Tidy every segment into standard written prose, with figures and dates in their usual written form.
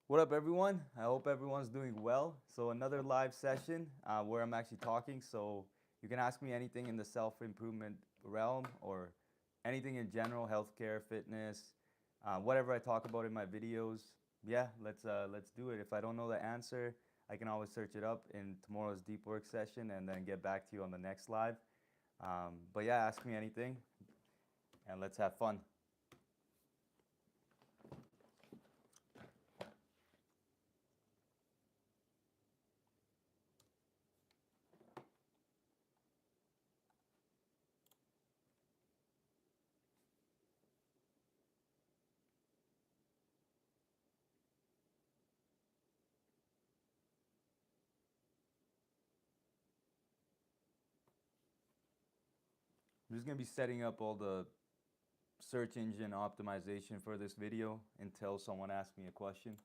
What up, everyone? I hope everyone's doing well. So another live session where I'm actually talking. So you can ask me anything in the self-improvement realm or anything in general, healthcare, fitness, whatever I talk about in my videos. Yeah, let's do it. If I don't know the answer, I can always search it up in tomorrow's deep work session and then get back to you on the next live. But yeah, ask me anything and let's have fun. I'm just gonna be setting up all the search engine optimization for this video until someone asks me a question.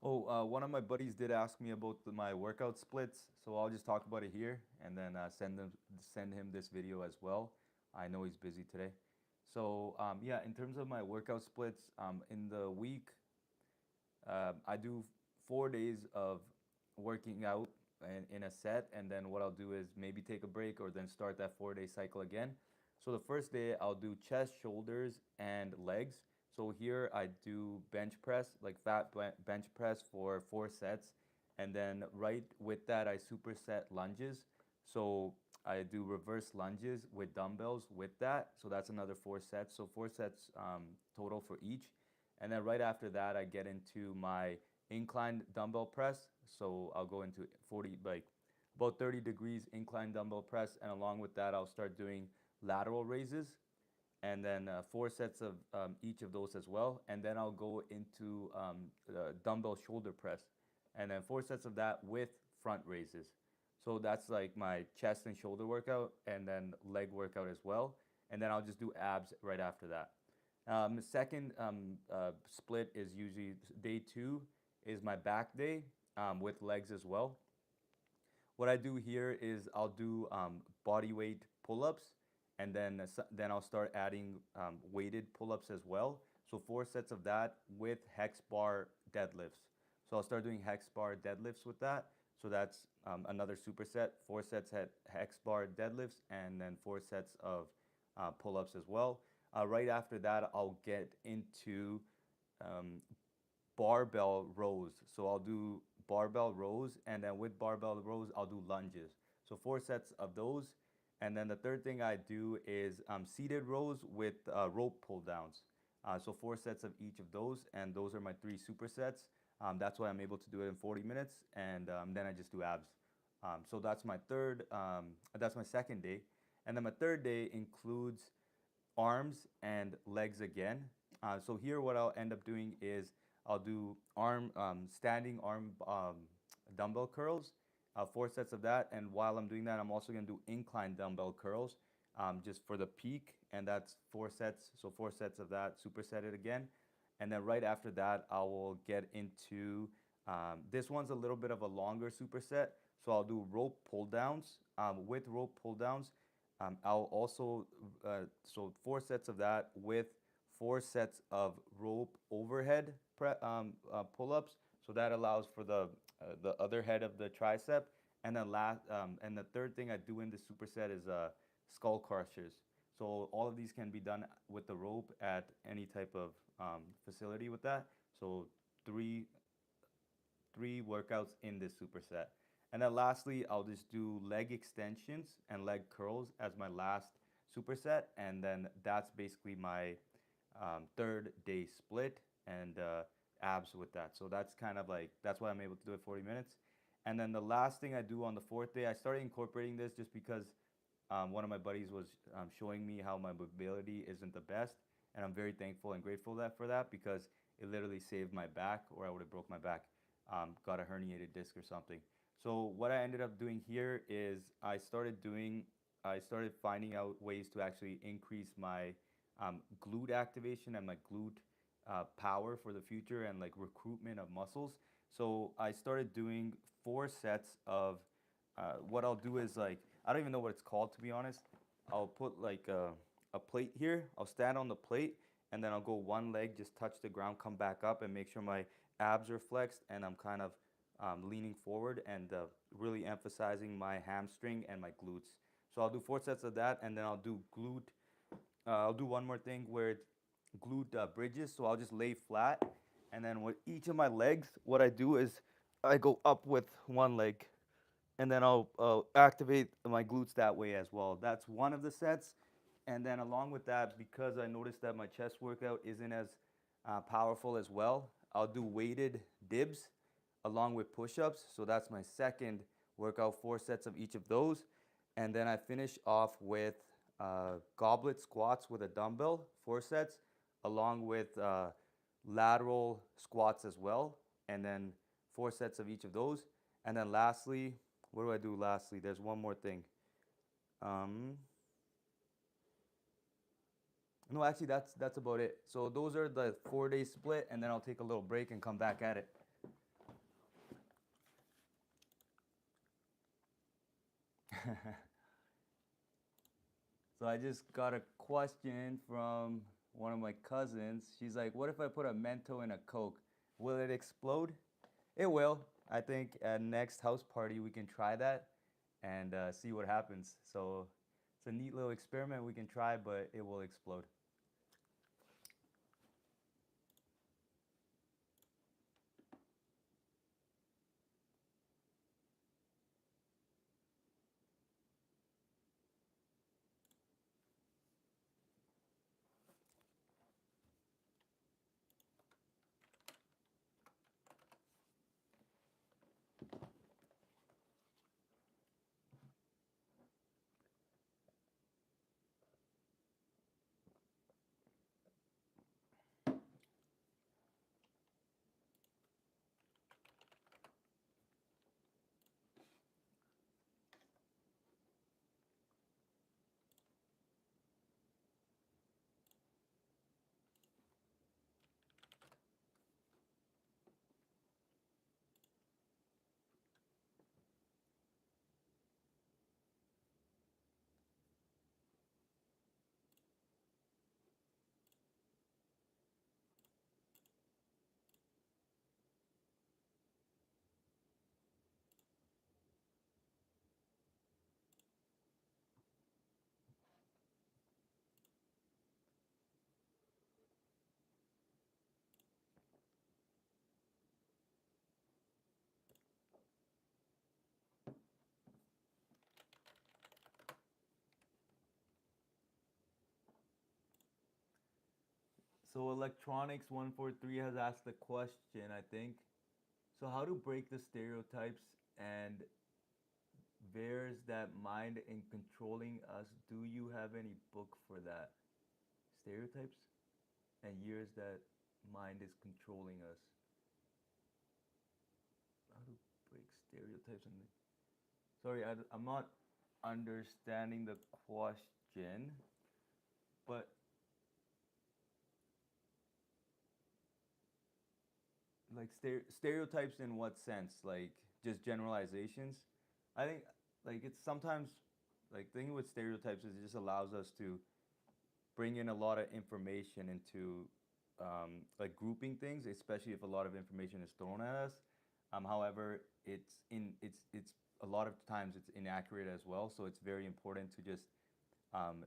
Oh, one of my buddies did ask me about my workout splits, so I'll just talk about it here and then send him this video as well. I know he's busy today. So yeah, in terms of my workout splits, in the week, I do 4 days of working out in a set, and then what I'll do is maybe take a break or then start that 4 day cycle again. So the first day I'll do chest, shoulders, and legs. So here I do bench press, like bench press for 4 sets, and then right with that I superset lunges. So I do reverse lunges with dumbbells with that. So that's another 4 sets. So 4 sets total for each. And then right after that, I get into my inclined dumbbell press. So I'll go into 40, like about 30 degrees inclined dumbbell press. And along with that, I'll start doing lateral raises. And then 4 sets of each of those as well. And then I'll go into dumbbell shoulder press. And then 4 sets of that with front raises. So that's like my chest and shoulder workout and then leg workout as well. And then I'll just do abs right after that. The second split is usually day 2 is my back day with legs as well. What I do here is I'll do body weight pull-ups, and then I'll start adding weighted pull-ups as well. So 4 sets of that with hex bar deadlifts. So I'll start doing hex bar deadlifts with that. So that's another superset. 4 sets at hex bar deadlifts, and then 4 sets of pull-ups as well. Right after that, I'll get into um, barbell rows. So I'll do barbell rows, and then with barbell rows, I'll do lunges. So 4 sets of those. And then the third thing I do is seated rows with rope pull downs. So 4 sets of each of those, and those are my 3 supersets. That's why I'm able to do it in 40 minutes, and then I just do abs. So that's my second day. And then my third day includes arms and legs again. So here what I'll end up doing is I'll do standing arm dumbbell curls, 4 sets of that. And while I'm doing that, I'm also gonna do incline dumbbell curls just for the peak, and that's 4 sets. So 4 sets of that, superset it again. And then right after that, I will get into, this one's a little bit of a longer superset. So I'll do rope pull downs. With rope pull downs, I'll also, so 4 sets of that with 4 sets of rope overhead pull-ups. So that allows for the other head of the tricep. And then and the third thing I do in this superset is skull crushers. So all of these can be done with the rope at any type of facility with that. So three three workouts in this superset. And then lastly, I'll just do leg extensions and leg curls as my last superset. And then that's basically my third day split and abs with that. So that's kind of like, that's why I'm able to do it 40 minutes. And then the last thing I do on the fourth day, I started incorporating this just because one of my buddies was showing me how my mobility isn't the best. And I'm very thankful and grateful for that because it literally saved my back, or I would have broke my back, got a herniated disc or something. So what I ended up doing here is I started finding out ways to actually increase my glute activation and my glute power for the future and like recruitment of muscles. So I started doing 4 sets of what I'll do is like, I don't even know what it's called, to be honest. I'll put like a plate here. I'll stand on the plate, and then I'll go one leg, just touch the ground, come back up, and make sure my abs are flexed, and I'm kind of leaning forward and really emphasizing my hamstring and my glutes. So I'll do 4 sets of that, and then I'll do glute. I'll do one more thing where it's glute bridges. So I'll just lay flat, and then with each of my legs, what I do is I go up with one leg, and then I'll activate my glutes that way as well. That's one of the sets. And then along with that, because I noticed that my chest workout isn't as powerful as well, I'll do weighted dibs along with push-ups. So that's my second workout, 4 sets of each of those. And then I finish off with goblet squats with a dumbbell, 4 sets, along with lateral squats as well. And then 4 sets of each of those. And then lastly, what do I do lastly? There's one more thing. No, actually, that's about it. So those are the 4-day split, and then I'll take a little break and come back at it. So I just got a question from one of my cousins. She's like, what if I put a Mento in a Coke? Will it explode? It will. I think at next house party we can try that and see what happens. So it's a neat little experiment we can try, but it will explode. So Electronics 143 has asked the question, I think. So how to break the stereotypes and where's that mind in controlling us? Do you have any book for that? Stereotypes and years that mind is controlling us. How to break stereotypes and sorry, I'm not understanding the question, but like stereotypes in what sense? Like just generalizations? I think like it's sometimes like thinking with stereotypes is it just allows us to bring in a lot of information into like grouping things, especially if a lot of information is thrown at us. However, it's a lot of times it's inaccurate as well. So it's very important to just um,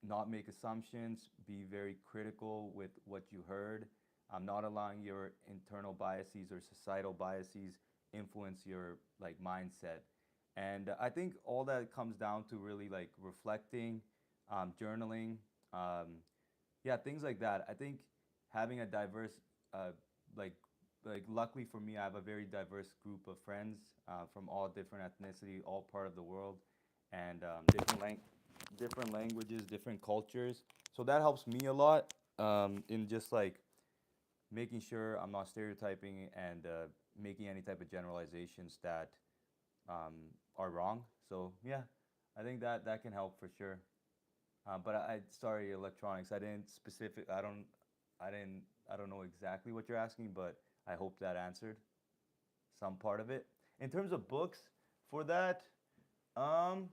not make assumptions, be very critical with what you heard, not allowing your internal biases or societal biases influence your like mindset. And I think all that comes down to really like reflecting, journaling, um, yeah, things like that. I think having a diverse, uh, like, like luckily for me, I have a very diverse group of friends from all different ethnicity, all part of the world, and different languages, different cultures. So that helps me a lot in just like making sure I'm not stereotyping and making any type of generalizations that um, are wrong. So yeah, I think that that can help for sure. But I sorry, electronics. I didn't specific. I didn't. I don't know exactly what you're asking, but I hope that answered some part of it. In terms of books, for that, um,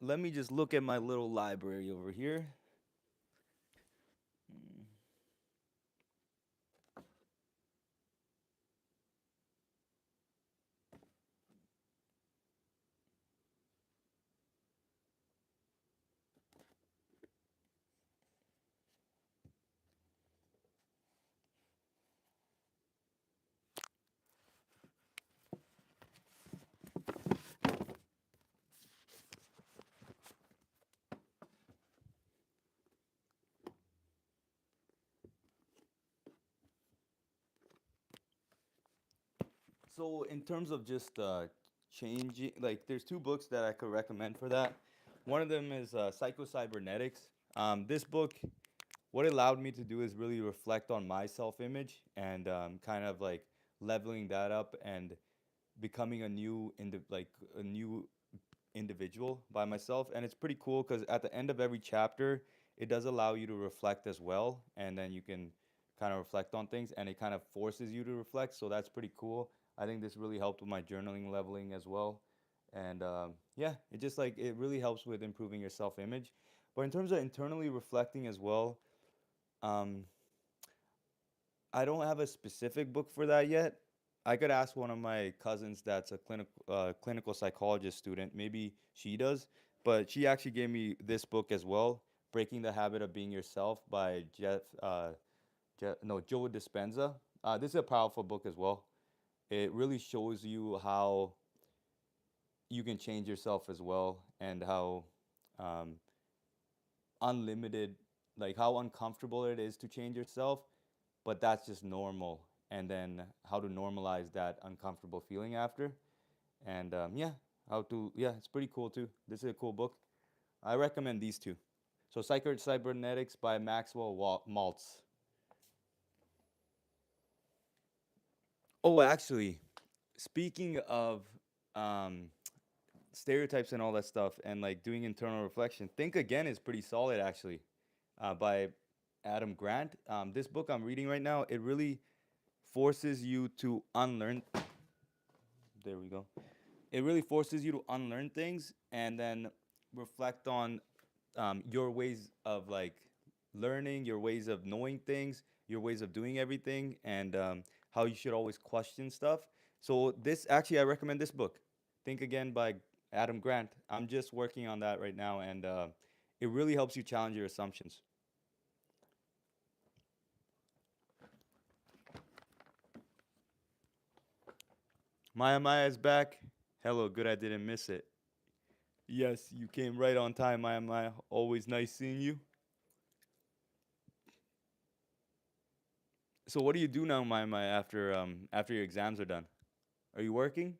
let me just look at my little library over here. Mm. So in terms of just changing, like there's two books that I could recommend for that. One of them is Psycho-Cybernetics. This book, what it allowed me to do is really reflect on my self-image and kind of like leveling that up and becoming like a new individual by myself. And it's pretty cool because at the end of every chapter it does allow you to reflect as well, and then you can kind of reflect on things and it kind of forces you to reflect, so that's pretty cool. I think this really helped with my journaling leveling as well. And yeah, it just like it really helps with improving your self-image. But in terms of internally reflecting as well, um, I don't have a specific book for that yet. I could ask one of my cousins that's a clinical psychologist student. Maybe she does, but she actually gave me this book as well, "Breaking the Habit of Being Yourself" by Joe Dispenza. This is a powerful book as well. It really shows you how you can change yourself as well, and how um, unlimited, like how uncomfortable it is to change yourself, but that's just normal. And then how to normalize that uncomfortable feeling after. And yeah, yeah, it's pretty cool too. This is a cool book. I recommend these two. So Psycho Cybernetics by Maxwell Maltz. Oh, actually, speaking of um, stereotypes and all that stuff and like doing internal reflection, Think Again is pretty solid actually, by Adam Grant. This book I'm reading right now, it really forces you to unlearn. There we go. It really forces you to unlearn things and then reflect on your ways of like learning, your ways of knowing things, your ways of doing everything, and how you should always question stuff. So this actually, I recommend this book, Think Again by Adam Grant. I'm just working on that right now, and it really helps you challenge your assumptions. Maya is back. Hello, good I didn't miss it. Yes, you came right on time, Maya. Always nice seeing you. So what do you do now, my after your exams are done? Are you working?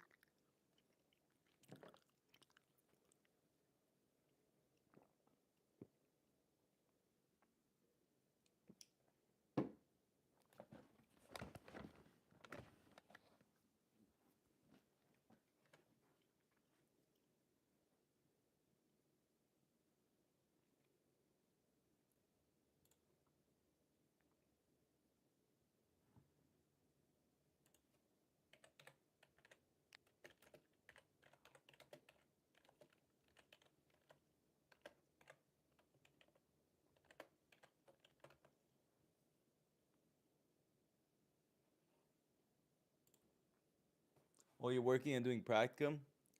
Oh, you're working and doing practicum?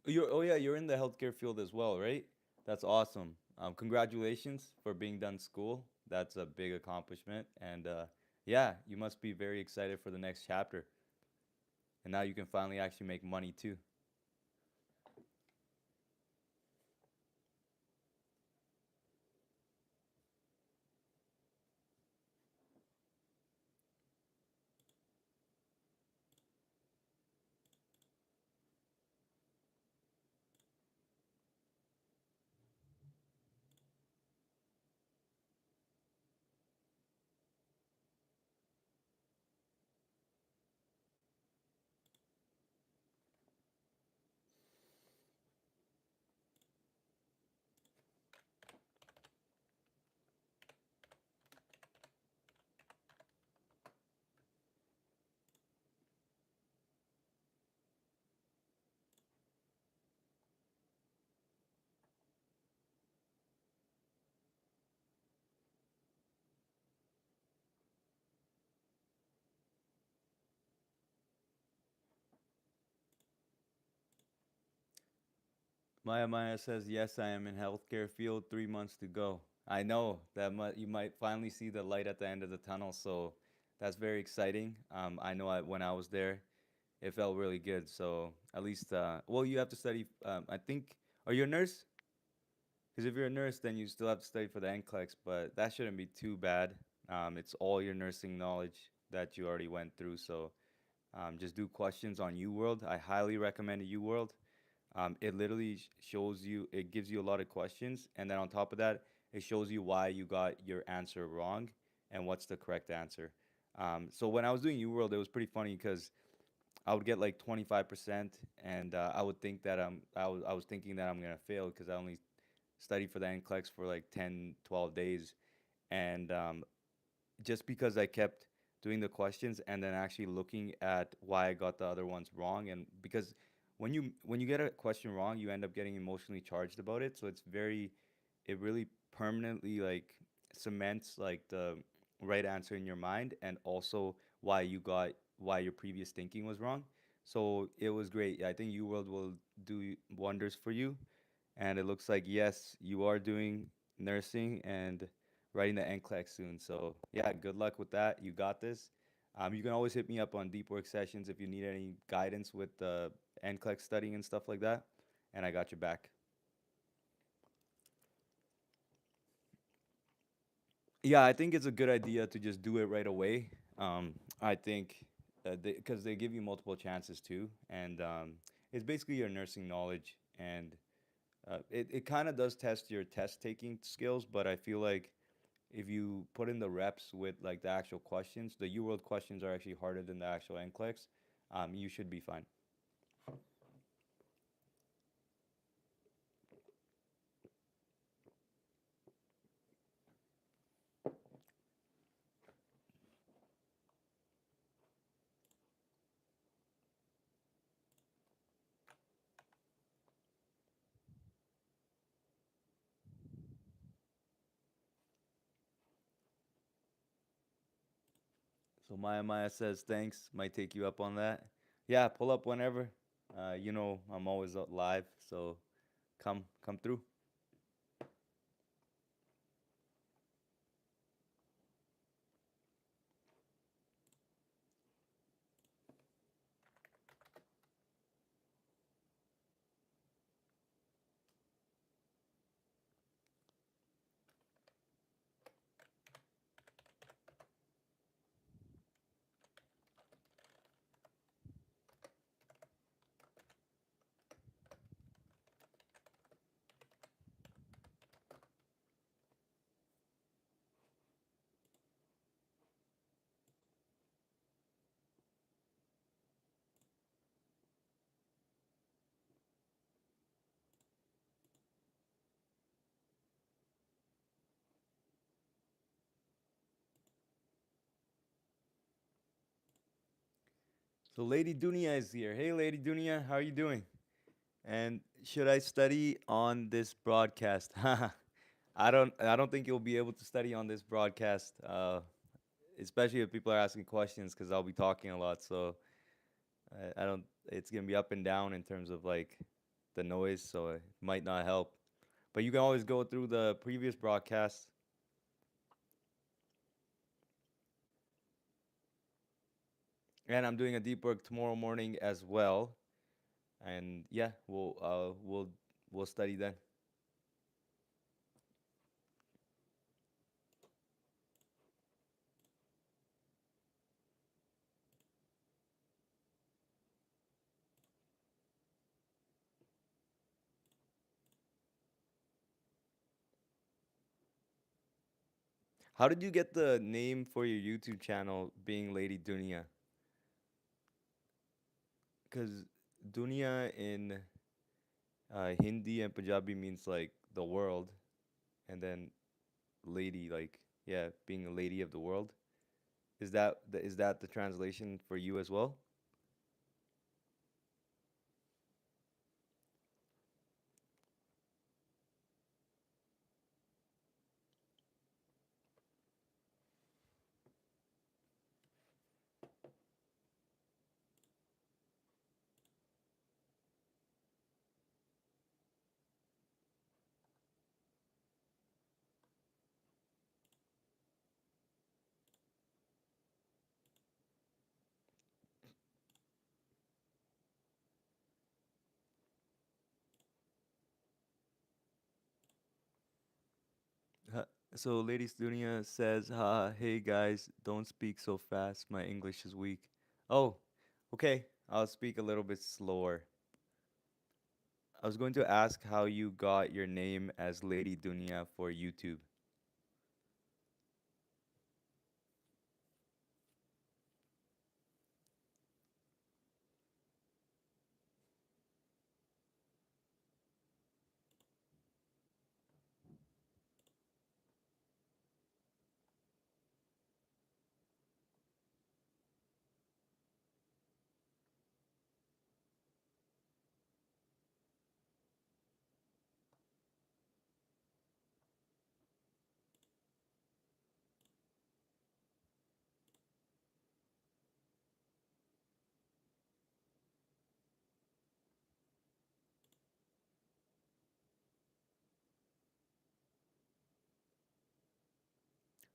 Oh yeah, you're in the healthcare field as well, right? That's awesome. Congratulations for being done school. That's a big accomplishment, and yeah, you must be very excited for the next chapter. And now you can finally actually make money too. Maya says, yes, I am in healthcare field, 3 months to go. I know that you might finally see the light at the end of the tunnel, so that's very exciting. I know when I was there, it felt really good. So at least, well, you have to study. I think, are you a nurse? Because if you're a nurse, then you still have to study for the NCLEX, but that shouldn't be too bad. It's all your nursing knowledge that you already went through. So just do questions on UWorld. I highly recommend UWorld. It literally shows you, it gives you a lot of questions, and then on top of that, it shows you why you got your answer wrong and what's the correct answer. So when I was doing UWorld, it was pretty funny because I would get like 25%, and I would think that I was thinking that I'm gonna fail because I only studied for the NCLEX for like 10, 12 days, and just because I kept doing the questions and then actually looking at why I got the other ones wrong, and because when you get a question wrong, you end up getting emotionally charged about it. So it really permanently like cements like the right answer in your mind, and also why your previous thinking was wrong. So it was great. I think UWorld will do wonders for you, and it looks like yes, you are doing nursing and writing the NCLEX soon. So yeah, good luck with that. You got this. You can always hit me up on deep work sessions if you need any guidance with the NCLEX studying and stuff like that, and I got your back. Yeah, I think it's a good idea to just do it right away. I think because they give you multiple chances too, and it's basically your nursing knowledge, and it kind of does test your test taking skills, but I feel like if you put in the reps with like the actual questions, the UWorld questions are actually harder than the actual NCLEX. You should be fine. So Maya says thanks. Might take you up on that. Yeah, pull up whenever. I'm always live, so come through. So Lady Dunia is here. Hey, Lady Dunia, how are you doing? And should I study on this broadcast? I don't think you'll be able to study on this broadcast, especially if people are asking questions, because I'll be talking a lot. So I don't. It's gonna be up and down in terms of like the noise, so it might not help. But you can always go through the previous broadcasts. And I'm doing a deep work tomorrow morning as well. And yeah, we'll study then. How did you get the name for your YouTube channel being Lady Dunia? Because Dunia in Hindi and Punjabi means like the world, and then lady, like, yeah, being a lady of the world. Is that the translation for you as well? Uh, So, Lady Dunia says, hey guys, don't speak so fast. My English is weak. Oh, okay. I'll speak a little bit slower. I was going to ask how you got your name as Lady Dunia for YouTube.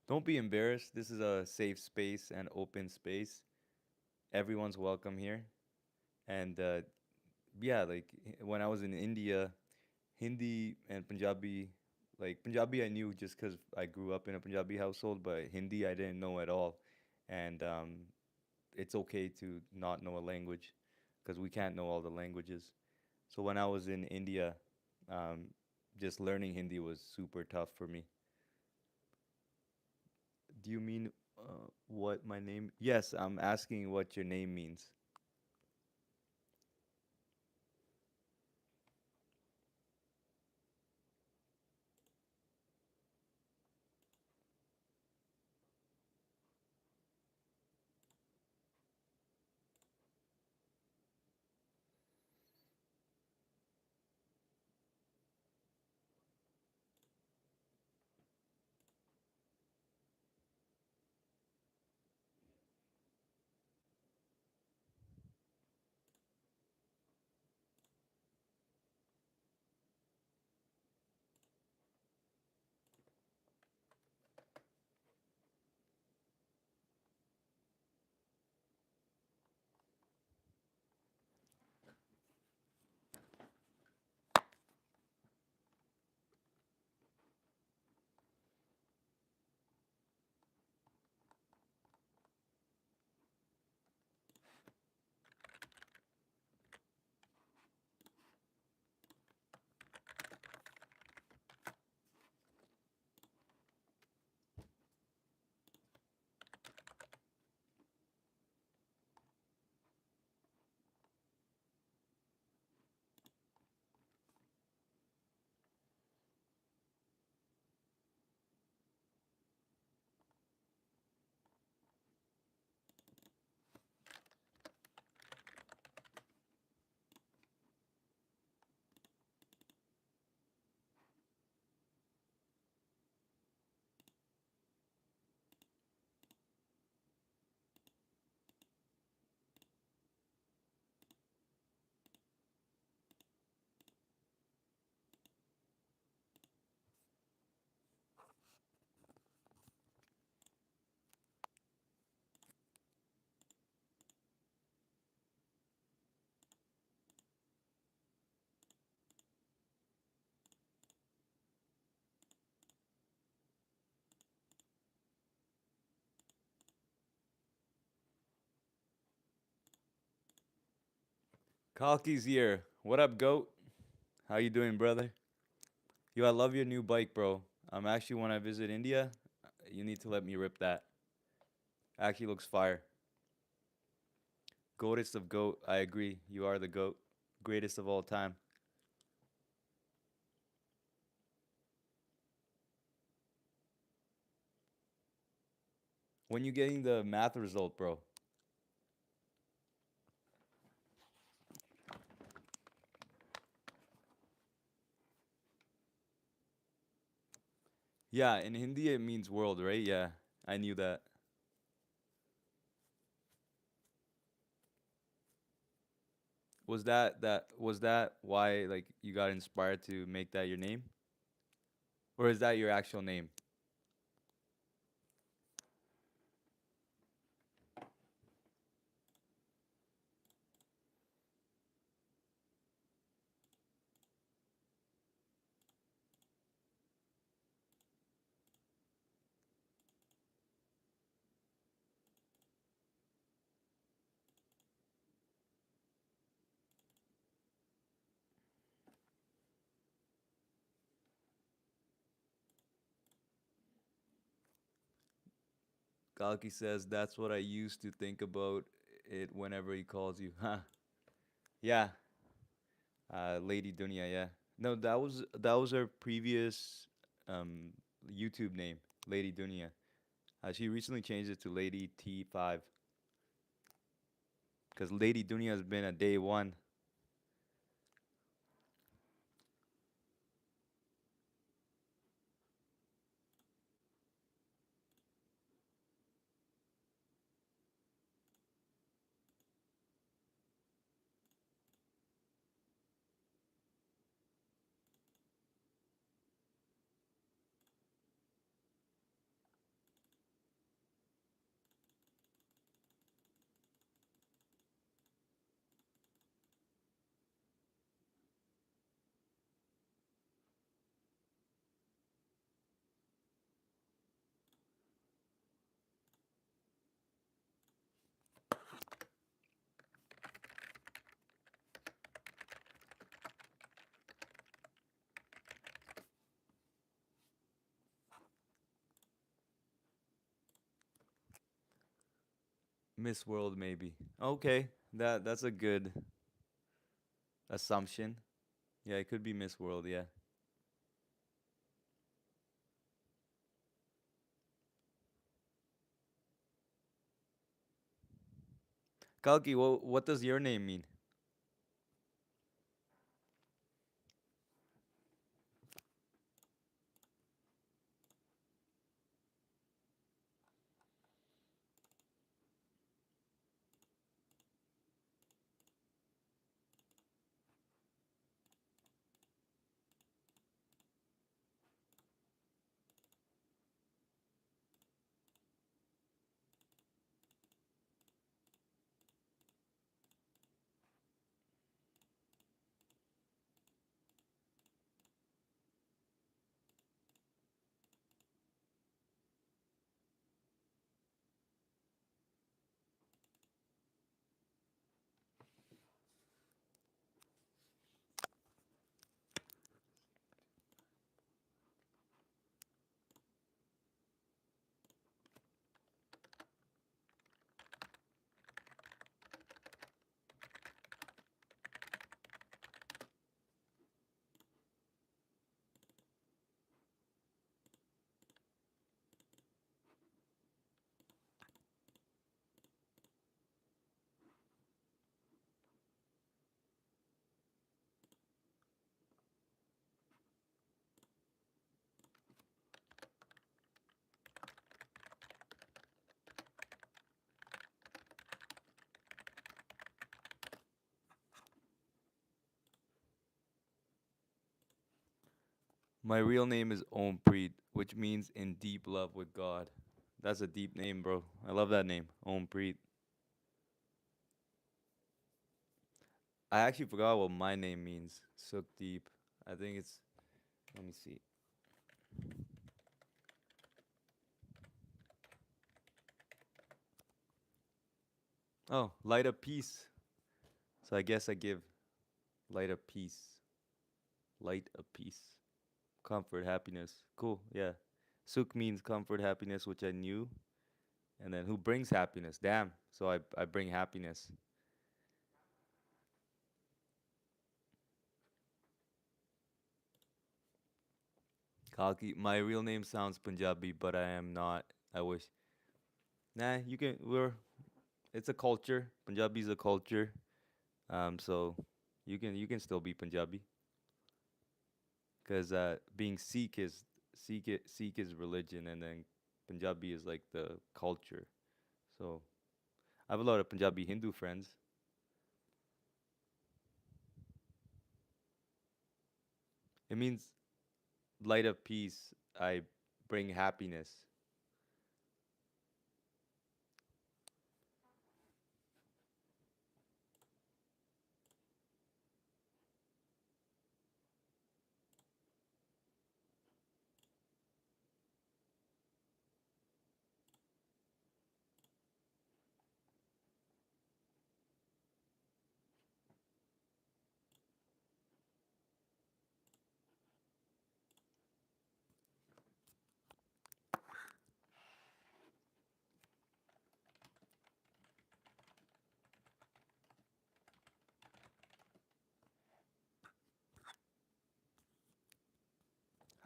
Don't be embarrassed. This is a safe space and open space. Everyone's welcome here. And yeah, like when I was in India, Hindi and Punjabi, like Punjabi I knew just because I grew up in a Punjabi household, but Hindi I didn't know at all. And it's okay to not know a language because we can't know all the languages. So when I was in India, um, just learning Hindi was super tough for me. Do you mean what my name? Yes, I'm asking what your name means. Kalki's here. What up, goat? How you doing, brother? Yo, I love your new bike, bro. Actually, when I visit India, you need to let me rip that. Actually, looks fire. Goatest of goat. I agree. You are the goat. Greatest of all time. When you getting the math result, bro? Yeah, in Hindi it means world, right? Yeah, I knew that. Was that why like you got inspired to make that your name? Or is that your actual name? Kalki says that's what I used to think about it whenever he calls you. Huh. Yeah. Lady Dunya, yeah. No, that was her previous um YouTube name, Lady Dunya. She recently changed it to Lady T5 because Lady Dunya has been a day one. Miss World, maybe. Okay, that's a good assumption. Yeah, it could be Miss World. Yeah. Kalki, what does your name mean? My real name is Ompreet, which means in deep love with God. That's a deep name, bro. I love that name, Ompreet. I actually forgot what my name means. Sukhdeep. I think it's. Let me see. Oh, light of peace. So I guess I give Light of peace. Light of peace. Comfort, happiness. Cool. Yeah. Sukh means comfort, happiness, which I knew. And then who brings happiness? Damn. So I bring happiness. Kalki. My real name sounds Punjabi, but I am not. I wish. Nah, you can. It's a culture. Punjabi is a culture. So you can still be Punjabi because being Sikh is religion, and then Punjabi is like the culture. So I have a lot of Punjabi Hindu friends. It means light of peace. I bring happiness.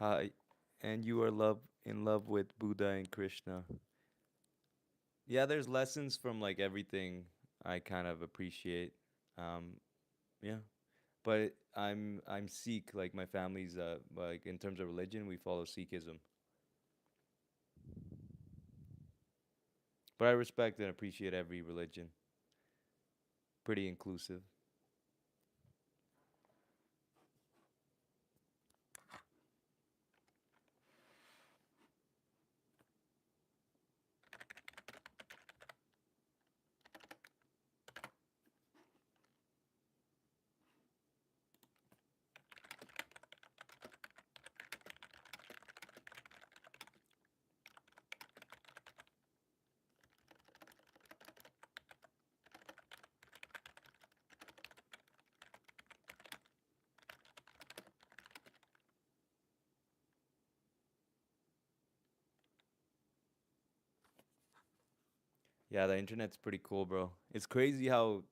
Hi, and you are in love with Buddha and Krishna. Yeah, there's lessons from like everything I kind of appreciate. Um, yeah, but I'm Sikh. Like my family's like in terms of religion, we follow Sikhism. But I respect and appreciate every religion. Pretty inclusive. Yeah, the internet's pretty cool, bro. It's crazy how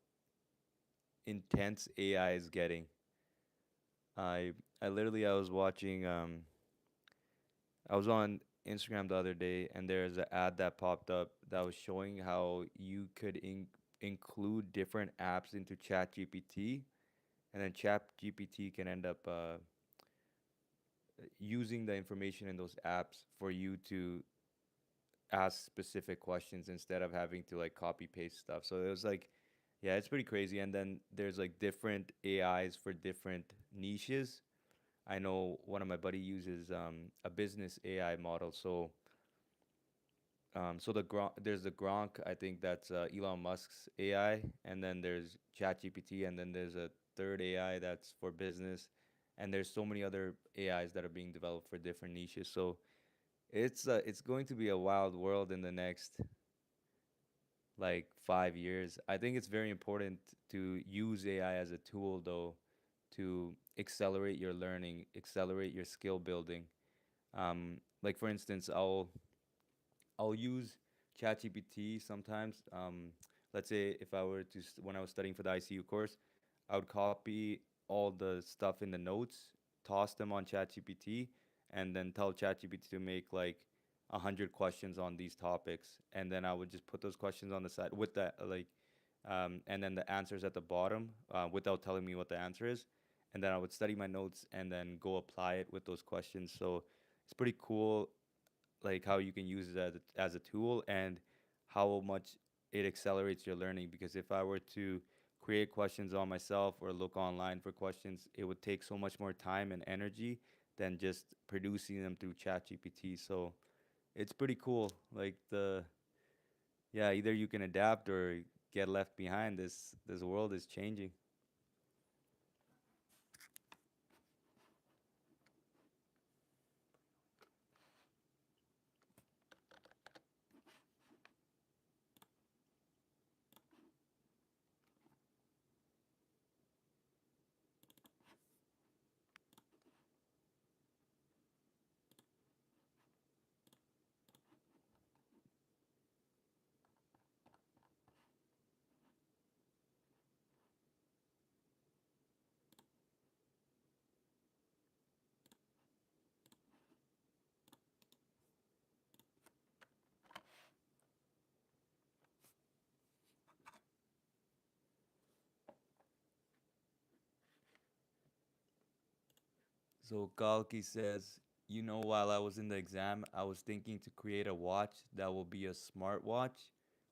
intense AI is getting. I I literally I was watching I was on Instagram the other day and there's an ad that popped up that was showing how you could include different apps into ChatGPT, and then ChatGPT can end up using the information in those apps for you to ask specific questions instead of having to like copy paste stuff. So it was like, yeah, it's pretty crazy. And then there's like different AIs for different niches. I know one of my buddy uses a business AI model. So there's the Gronk. I think that's Elon Musk's AI, and then there's ChatGPT, and then there's a third AI that's for business, and there's so many other AIs that are being developed for different niches. So it's going to be a wild world in the next like 5 years. I think it's very important to use AI as a tool though to accelerate your learning, accelerate your skill building. Like for instance, I'll use ChatGPT sometimes. Let's say if I were to when I was studying for the ICU course, I would copy all the stuff in the notes, toss them on ChatGPT, and then tell ChatGPT to make like 100 questions on these topics, and then I would just put those questions on the side with that and then the answers at the bottom without telling me what the answer is, and then I would study my notes and then go apply it with those questions. So it's pretty cool like how you can use it as a tool and how much it accelerates your learning, because if I were to create questions on myself or look online for questions, it would take so much more time and energy than just producing them through ChatGPT. So it's pretty cool. Like the yeah, either you can adapt or get left behind. This world is changing. So Kalki says, while I was in the exam, I was thinking to create a watch that will be a smart watch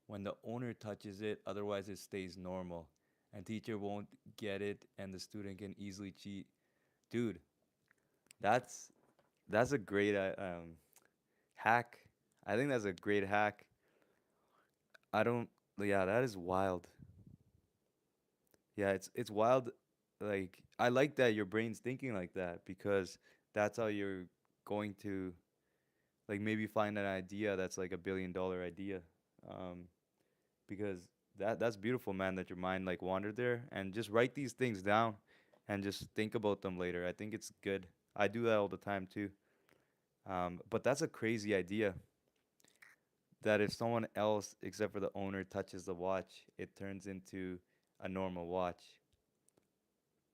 when the owner touches it, otherwise it stays normal. And teacher won't get it and the student can easily cheat. Dude, that's that's a great hack. I think that's a great hack. I don't yeah, that is wild. Yeah, it's wild. Like I like that your brain's thinking like that because that's how you're going to like maybe find an idea that's like $1 billion idea. Um, because that's beautiful, man, that your mind like wandered there and just write these things down and just think about them later. I think it's good. I do that all the time too. But that's a crazy idea that if someone else except for the owner touches the watch, it turns into a normal watch.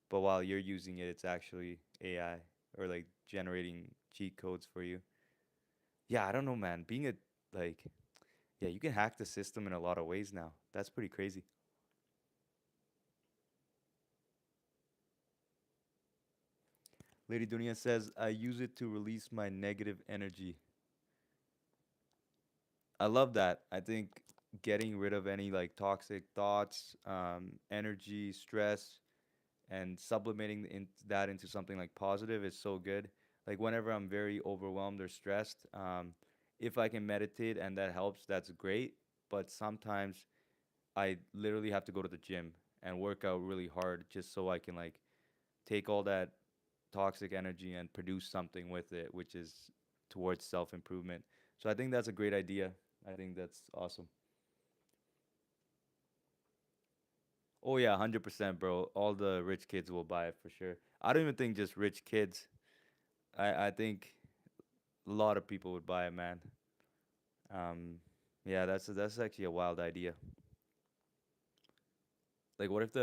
But while you're using it, it's actually AI or like generating cheat codes for you. Yeah, I don't know, man. Being a like, yeah, you can hack the system in a lot of ways now. That's pretty crazy. Lady Dunia says, I use it to release my negative energy. I love that. I think getting rid of any like toxic thoughts, energy, stress, and sublimating that into something like positive is so good. Like whenever I'm very overwhelmed or stressed, if I can meditate and that helps, that's great. But sometimes I literally have to go to the gym and work out really hard just so I can like take all that toxic energy and produce something with it, which is towards self improvement. So I think that's a great idea. I think that's awesome. Oh yeah, 100%, bro. All the rich kids will buy it for sure. I don't even think just rich kids. I think a lot of people would buy it, man. Um, yeah, that's actually a wild idea. Like, what if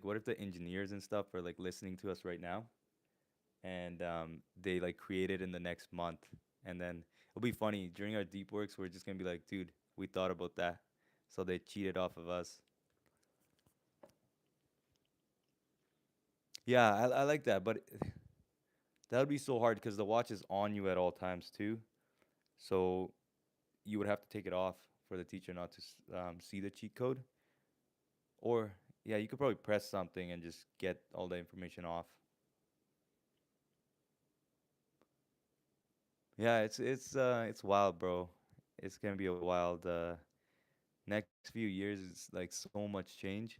what if the engineers and stuff are like listening to us right now, and they like create it in the next month, and then it'll be funny during our deep works. We're just gonna be like, dude, we thought about that, so they cheated off of us. Yeah, I like that, but that would be so hard because the watch is on you at all times too. So you would have to take it off for the teacher not to see the cheat code. Or yeah, you could probably press something and just get all the information off. Yeah, it's wild, bro. It's gonna be a wild next few years. It's like so much change.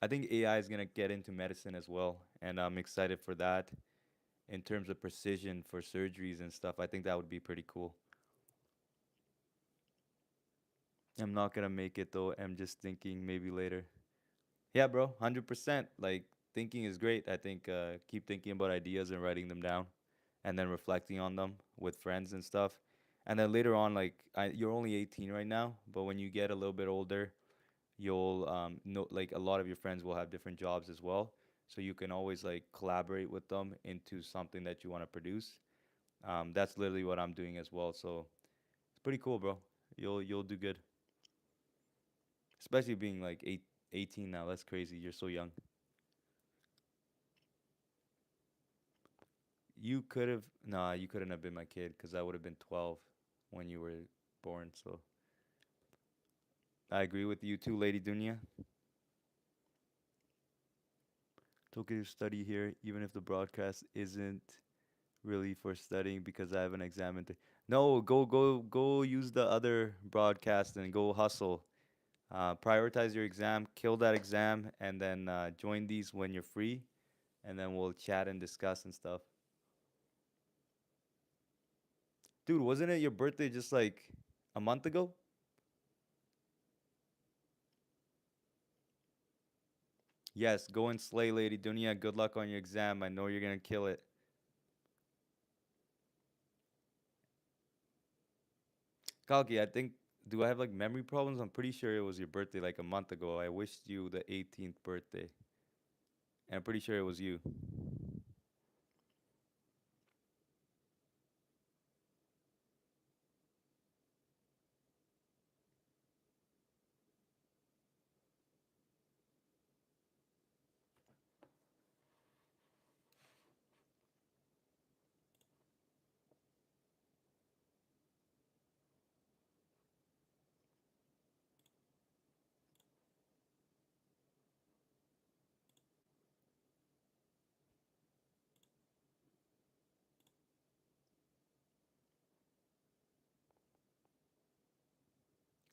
I think AI is gonna get into medicine as well, and I'm excited for that in terms of precision for surgeries and stuff. I think that would be pretty cool. I'm not gonna make it though. I'm just thinking maybe later. Yeah, bro, 100%. Like thinking is great. I think keep thinking about ideas and writing them down, and then reflecting on them with friends and stuff. And then later on, like you're only 18 right now, but when you get a little bit older, you'll know like a lot of your friends will have different jobs as well. So you can always like collaborate with them into something that you want to produce. That's literally what I'm doing as well. So it's pretty cool, bro. You'll do good, especially being like 18 now. That's crazy. You're so young. You could have, nah, you couldn't have been my kid because I would have been 12 when you were born. So I agree with you too, Lady Dunya. It's okay to study here, even if the broadcast isn't really for studying because I have an exam. No, go use the other broadcast and go hustle. Prioritize your exam, kill that exam, and then join these when you're free, and then we'll chat and discuss and stuff. Dude, wasn't it your birthday just like a month ago? Yes, go and slay, Lady Dunya. Good luck on your exam. I know you're gonna kill it. Kalki, I think, do I have like memory problems? I'm pretty sure it was your birthday like a month ago. I wished you the 18th birthday. And I'm pretty sure it was you.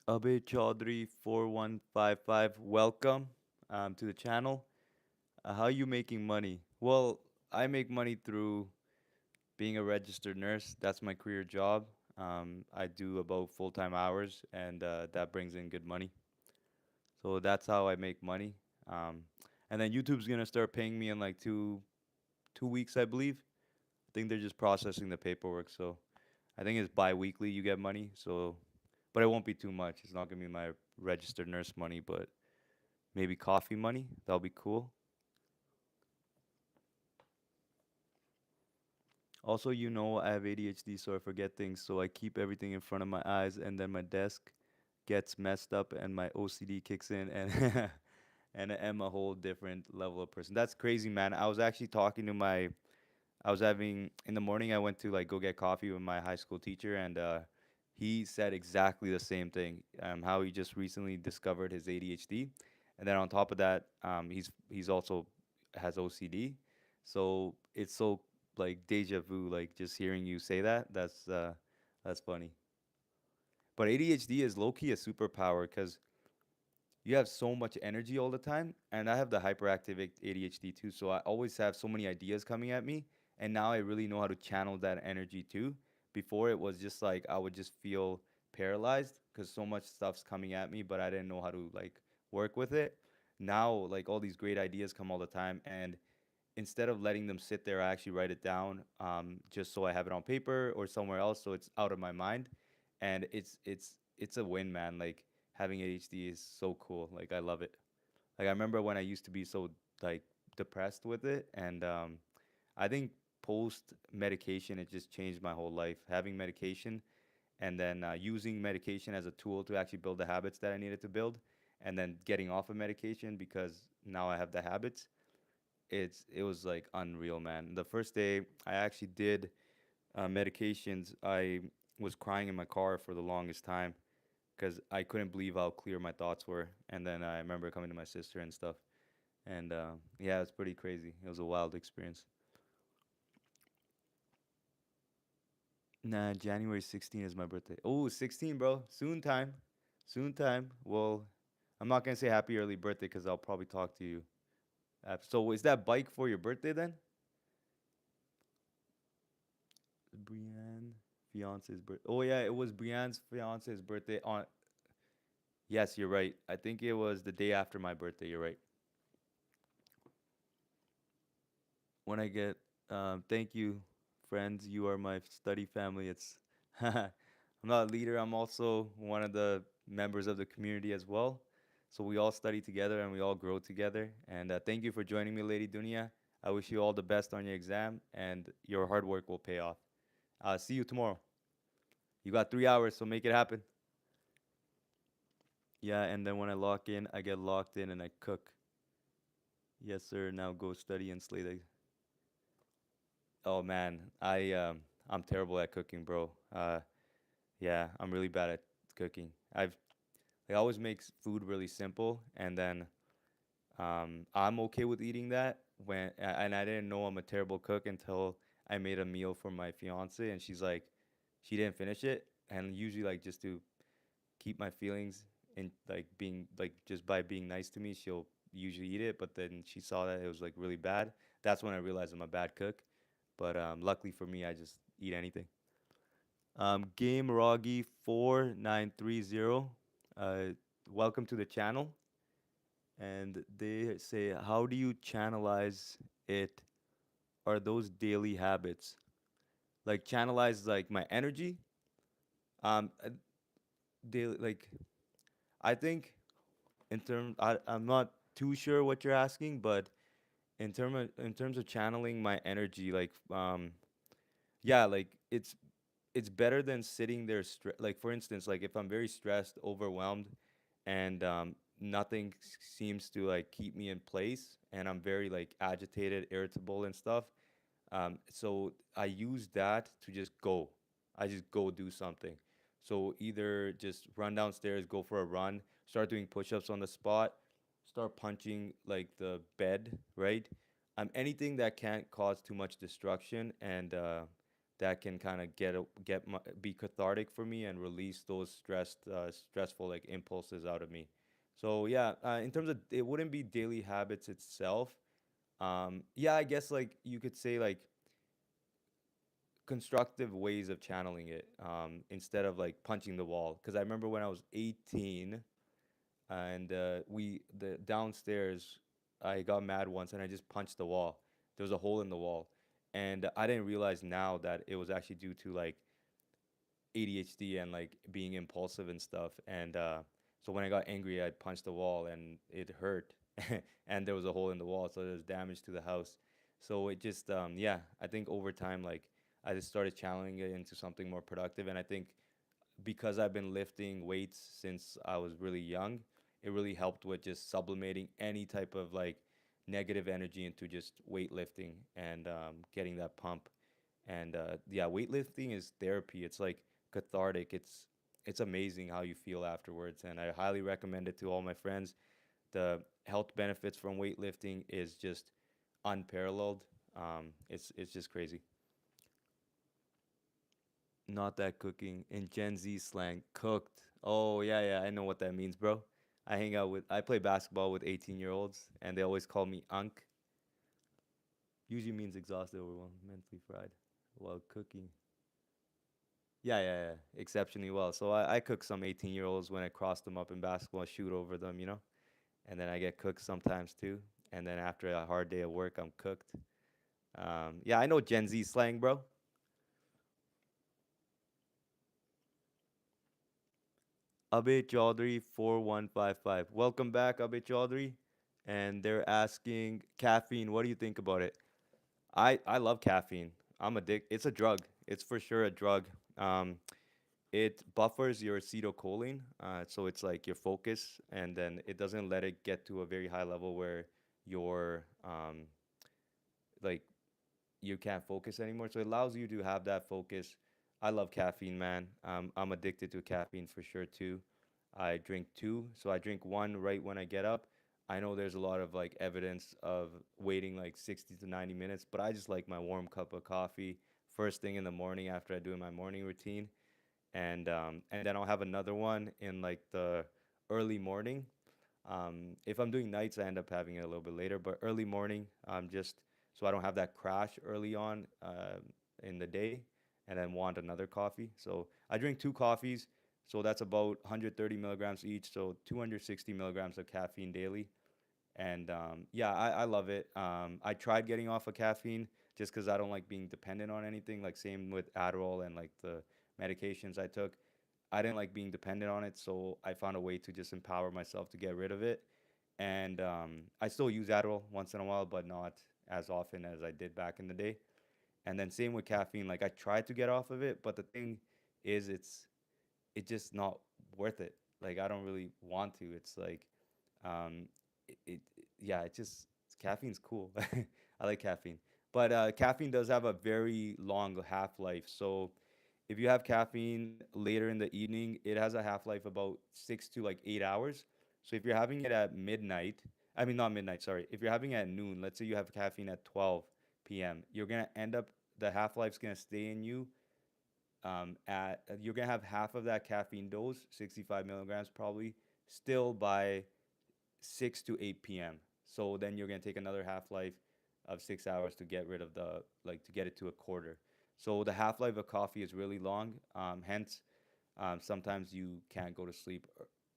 Abhay Chaudhary 4155. Welcome to the channel. How are you making money? Well, I make money through being a registered nurse. That's my career job. I do about full-time hours, and that brings in good money. So that's how I make money. Um, and then YouTube's gonna start paying me in like two weeks, I believe. I think they're just processing the paperwork, so I think it's bi-weekly you get money. So, but it won't be too much. It's not gonna be my registered nurse money, but maybe coffee money. That'll be cool. Also, I have ADHD, so I forget things. So I keep everything in front of my eyes, and then my desk gets messed up, and my OCD kicks in, and and I am a whole different level of person. That's crazy, man. I was actually talking to my. I was having in the morning. I went to like go get coffee with my high school teacher, and he said exactly the same thing. How he just recently discovered his ADHD, and then on top of that, he's also has OCD. So it's so like deja vu, like just hearing you say that. That's funny. But ADHD is low key a superpower because you have so much energy all the time, and I have the hyperactive ADHD too, so I always have so many ideas coming at me, and now I really know how to channel that energy too. Before it was just like I would just feel paralyzed because so much stuff's coming at me, but I didn't know how to like work with it. Now like all these great ideas come all the time, and instead of letting them sit there, I actually write it down, just so I have it on paper or somewhere else, so it's out of my mind, and it's a win, man. Like having ADHD is so cool. Like I love it. Like I remember when I used to be so like depressed with it, and I think post medication it just changed my whole life. Having medication and then using medication as a tool to actually build the habits that I needed to build, and then getting off of medication because now I have the habits. It was like unreal, man. The first day I actually did medications, I was crying in my car for the longest time because I couldn't believe how clear my thoughts were. And then I remember coming to my sister and stuff. And yeah, it's pretty crazy. It was a wild experience. Nah, January 16th is my birthday. Oh, 16, bro. Soon time. Soon time. Well, I'm not going to say happy early birthday because I'll probably talk to you. So is that bike for your birthday then? Brienne fiance's birthday. Oh yeah, it was Brienne's fiance's birthday on. Yes, you're right. I think it was the day after my birthday. You're right. When I get, thank you, friends. You are my study family. It's, I'm not a leader. I'm also one of the members of the community as well. So we all study together and we all grow together. And thank you for joining me, Lady Dunia. I wish you all the best on your exam, and your hard work will pay off. See you tomorrow. You got 3 hours, so make it happen. Yeah, and then when I lock in, I get locked in and I cook. Yes, sir. Now go study and slay the. Oh man, I'm terrible at cooking, bro. Yeah, I'm really bad at cooking. I always make food really simple, and then I'm okay with eating that and I didn't know I'm a terrible cook until I made a meal for my fiance, and she's like, she didn't finish it, and usually like just to keep my feelings in like being like just by being nice to me, she'll usually eat it. But then she saw that it was like really bad. That's when I realized I'm a bad cook. But luckily for me, I just eat anything. Game Roggy 4930. Uh, welcome to the channel. And they say, how do you channelize it? Are those daily habits? Like channelize like my energy? Uh, daily like I think I'm not too sure what you're asking, but in terms of channeling my energy, like yeah, like it's better than sitting there like for instance, like if I'm very stressed, overwhelmed, and nothing seems to like keep me in place, and I'm very like agitated, irritable and stuff. So I use that to just go. I just go do something. So either just run downstairs, go for a run, start doing push-ups on the spot, start punching like the bed, right? Anything that can't cause too much destruction and that can kind of be cathartic for me and release those stressful like impulses out of me. So yeah, in terms of, it wouldn't be daily habits itself. Yeah, I guess like you could say like constructive ways of channeling it, instead of like punching the wall. Because I remember when I was 18, and the downstairs, I got mad once and I just punched the wall. There was a hole in the wall, and I didn't realize now that it was actually due to like ADHD and like being impulsive and stuff. And so when I got angry, I punched the wall and it hurt, and there was a hole in the wall, so there was damage to the house. So it just, yeah, I think over time, like I just started channeling it into something more productive, and I think because I've been lifting weights since I was really young, it really helped with just sublimating any type of like negative energy into just weightlifting and getting that pump. And yeah, weightlifting is therapy. It's like cathartic. It's amazing how you feel afterwards, and I highly recommend it to all my friends. The health benefits from weightlifting is just unparalleled. It's just crazy. Not that cooking in Gen Z slang, cooked. Oh yeah, yeah, I know what that means, bro. I play basketball with 18-year-olds, and they always call me Unk. Usually means exhausted, overwhelmed, mentally fried while cooking. Yeah, yeah, yeah, exceptionally well. So I cook some 18-year-olds when I cross them up in basketball, shoot over them, and then I get cooked sometimes too. And then after a hard day of work, I'm cooked. Yeah, I know Gen Z slang, bro. Abhay Chaudhary 4155. Welcome back, Abhay Chaudhary. And they're asking caffeine. What do you think about it? I love caffeine. I'm addicted. It's a drug. It's for sure a drug. Um, it buffers your acetylcholine, so it's like your focus, and then it doesn't let it get to a very high level where you're like you can't focus anymore. So it allows you to have that focus. I love caffeine, man. I'm addicted to caffeine for sure too. I drink two, so I drink one right when I get up. I know there's a lot of like evidence of waiting like 60 to 90 minutes, but I just like my warm cup of coffee first thing in the morning after I do my morning routine, and then I'll have another one in like the early morning. If I'm doing nights, I end up having it a little bit later, but early morning, just so I don't have that crash early on in the day, and then want another coffee. So I drink two coffees, so that's about 130 milligrams each, so 260 milligrams of caffeine daily. And yeah, I love it. I tried getting off of caffeine just because I don't like being dependent on anything. Like same with Adderall and like the medications I took. I didn't like being dependent on it, so I found a way to just empower myself to get rid of it. And I still use Adderall once in a while, but not as often as I did back in the day. And then same with caffeine. Like I tried to get off of it, but the thing is, it's just not worth it. Like I don't really want to. It's like um, yeah, caffeine's cool. I like caffeine, but caffeine does have a very long half life. So if you have caffeine later in the evening, it has a half life about 6 to like 8 hours. So if you're having it at midnight, I mean not midnight, sorry. If you're having it at noon, let's say you have caffeine at 12 p.m., you're gonna end up the half life's gonna stay in you. At You're gonna have half of that caffeine dose, 65 milligrams probably, still by 6 to 8 p.m. So then you're gonna take another half life of 6 hours to get rid of to get it to a quarter. So the half life of coffee is really long. Hence, sometimes you can't go to sleep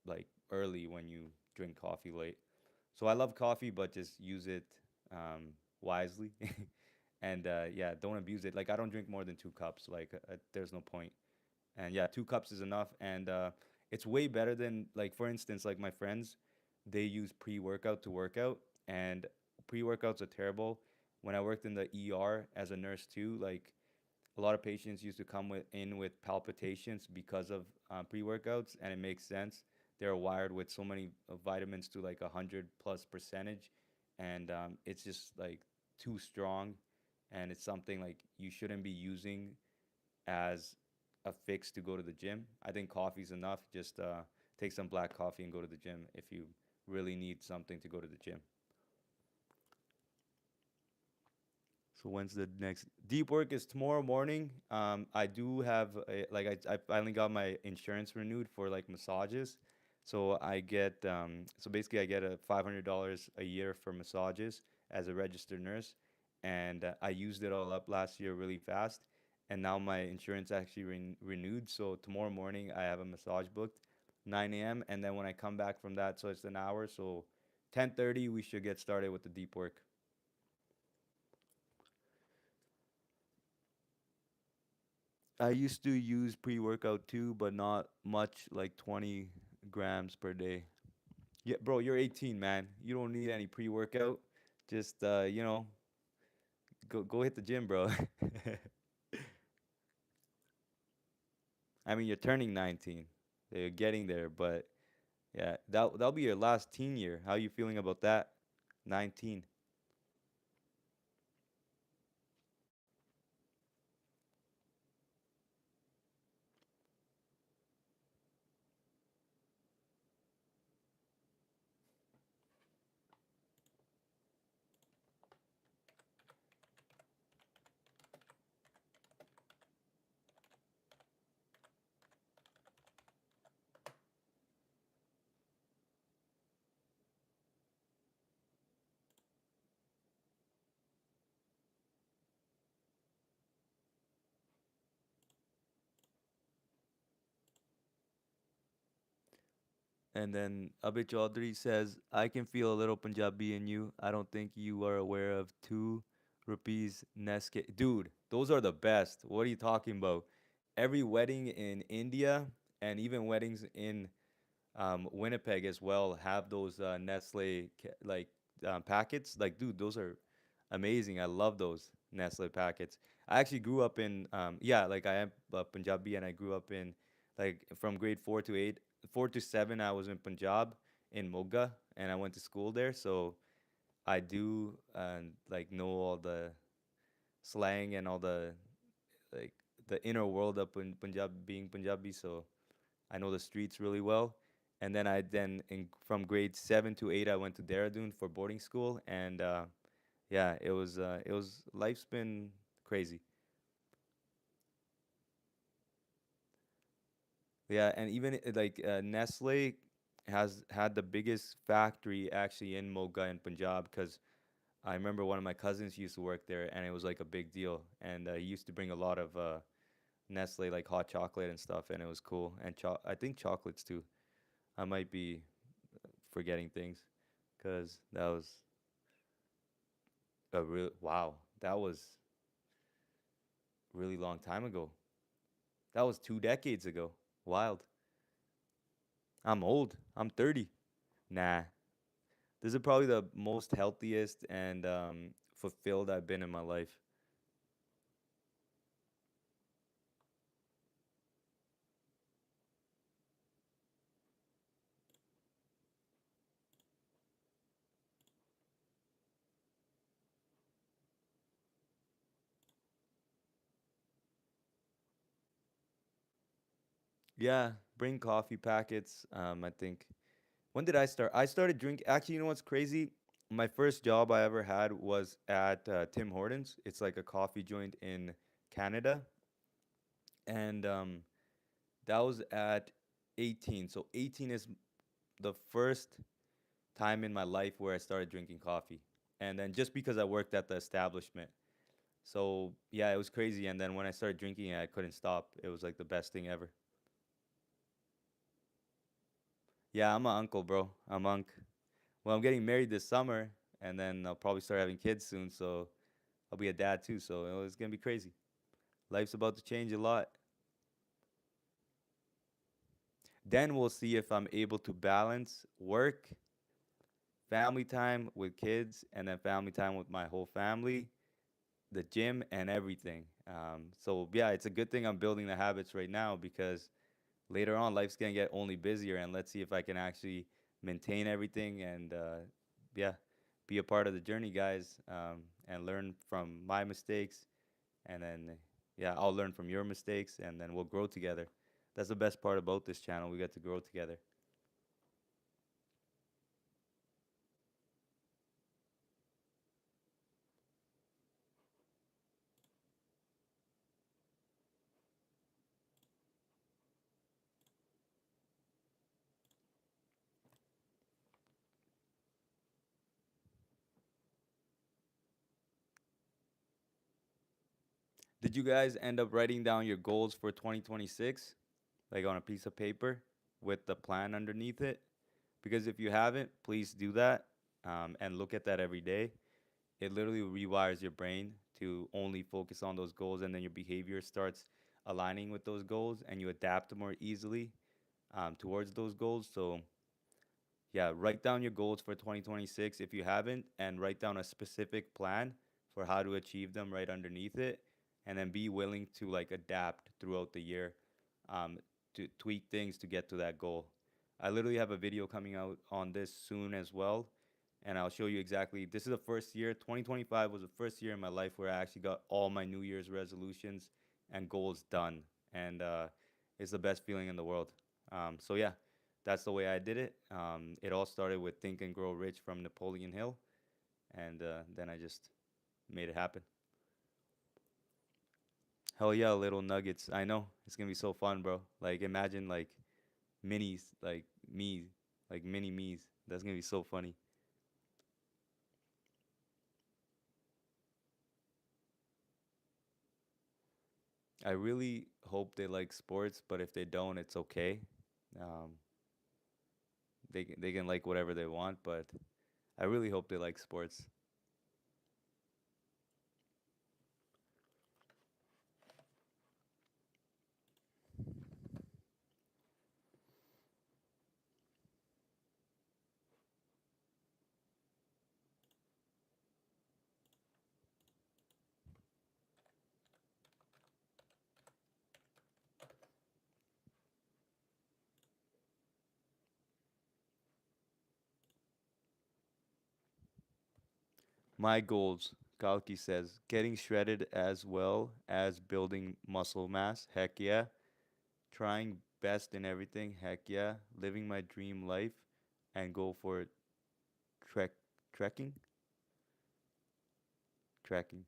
like early when you drink coffee late. So I love coffee, but just use it wisely. And yeah, don't abuse it. Like I don't drink more than 2 cups. Like there's no point. And yeah, 2 cups is enough. And it's way better than, like, for instance, like my friends, they use pre-workout to workout, and pre-workouts are terrible. When I worked in the ER as a nurse too, like a lot of patients used to come in with palpitations because of pre-workouts, and it makes sense. They're wired with so many vitamins to like 100+%, and it's just like too strong, and it's something like you shouldn't be using as a fix to go to the gym. I think coffee's enough. Just take some black coffee and go to the gym if you really need something to go to the gym. So when's the next deep work? Is tomorrow morning. I do have I finally got my insurance renewed for like massages. So I get so basically I get a $500 a year for massages as a registered nurse, and I used it all up last year really fast, and now my insurance actually renewed. So tomorrow morning I have a massage booked, 9 a.m. And then when I come back from that, so it's an hour. So 10:30 we should get started with the deep work. I used to use pre-workout too, but not much, like 20 grams per day. Yeah, bro, you're 18, man. You don't need any pre-workout. Just go hit the gym, bro. I mean, you're turning 19. So you're getting there, but yeah, that'll be your last teen year. How you feeling about that? 19. And then Abhay Chaudhary says, I can feel a little Punjabi in you. I don't think you are aware of 2 rupees Nestle. Dude, those are the best. What are you talking about? Every wedding in India and even weddings in Winnipeg as well have those Nestle packets. Like, dude, those are amazing. I love those Nestle packets. I actually grew up in yeah, like I am Punjabi, and I grew up in like from grade 4 to 8, 4 to 7. I was in Punjab in Moga, and I went to school there. So I do like know all the slang and all the like the inner world of Punjab being Punjabi. So I know the streets really well. And then from grade 7 to 8 I went to Dehradun for boarding school, and yeah, it was life's been crazy. Yeah, and even Nestle has had the biggest factory actually in Moga in Punjab, because I remember one of my cousins used to work there, and it was like a big deal, and he used to bring a lot of Nestle like hot chocolate and stuff, and it was cool, and I think chocolates too. I might be forgetting things, because that was a real wow. That was really long time ago. That was 2 decades ago. Wild. I'm old. I'm 30. Nah. This is probably the most healthiest and fulfilled I've been in my life. Yeah, bring coffee packets. I think. When did I start? I started drink. Actually, you know what's crazy? My first job I ever had was at Tim Hortons. It's like a coffee joint in Canada, and that was at 18. So 18 is the first time in my life where I started drinking coffee. And then just because I worked at the establishment. So yeah, it was crazy. And then when I started drinking it, I couldn't stop. It was like the best thing ever. Yeah, I'm an uncle, bro. I'm unc. Well, I'm getting married this summer, and then I'll probably start having kids soon. So I'll be a dad too. So it's gonna be crazy. Life's about to change a lot. Then we'll see if I'm able to balance work, family time with kids, and then family time with my whole family, the gym, and everything. So yeah, it's a good thing I'm building the habits right now, because later on life's gonna get only busier, and let's see if I can actually maintain everything, and yeah, be a part of the journey, guys, and learn from my mistakes, and then yeah, I'll learn from your mistakes, and then we'll grow together. That's the best part about this channel. We get to grow together. Did you guys end up writing down your goals for 2026, like on a piece of paper with the plan underneath it? Because if you haven't, please do that, and look at that every day. It literally rewires your brain to only focus on those goals, and then your behavior starts aligning with those goals, and you adapt more easily towards those goals. So yeah, write down your goals for 2026 if you haven't, and write down a specific plan for how to achieve them right underneath it. And then be willing to like adapt throughout the year, um, to tweak things to get to that goal. I literally have a video coming out on this soon as well. And I'll show you exactly. This is the first year. 2025 was the first year in my life where I actually got all my New Year's resolutions and goals done. And it's the best feeling in the world. So yeah, that's the way I did it. It all started with Think and Grow Rich from Napoleon Hill, and then I just made it happen. Hell yeah, little nuggets. I know it's gonna be so fun, bro. Like imagine like minis, like me, like mini me's. That's gonna be so funny. I really hope they like sports, but if they don't, it's okay. Um, they can like whatever they want, but I really hope they like sports. My goals, Kalki says, getting shredded as well as building muscle mass. Heck yeah. Trying best in everything. Heck yeah. Living my dream life and go for trek trekking. Trekking.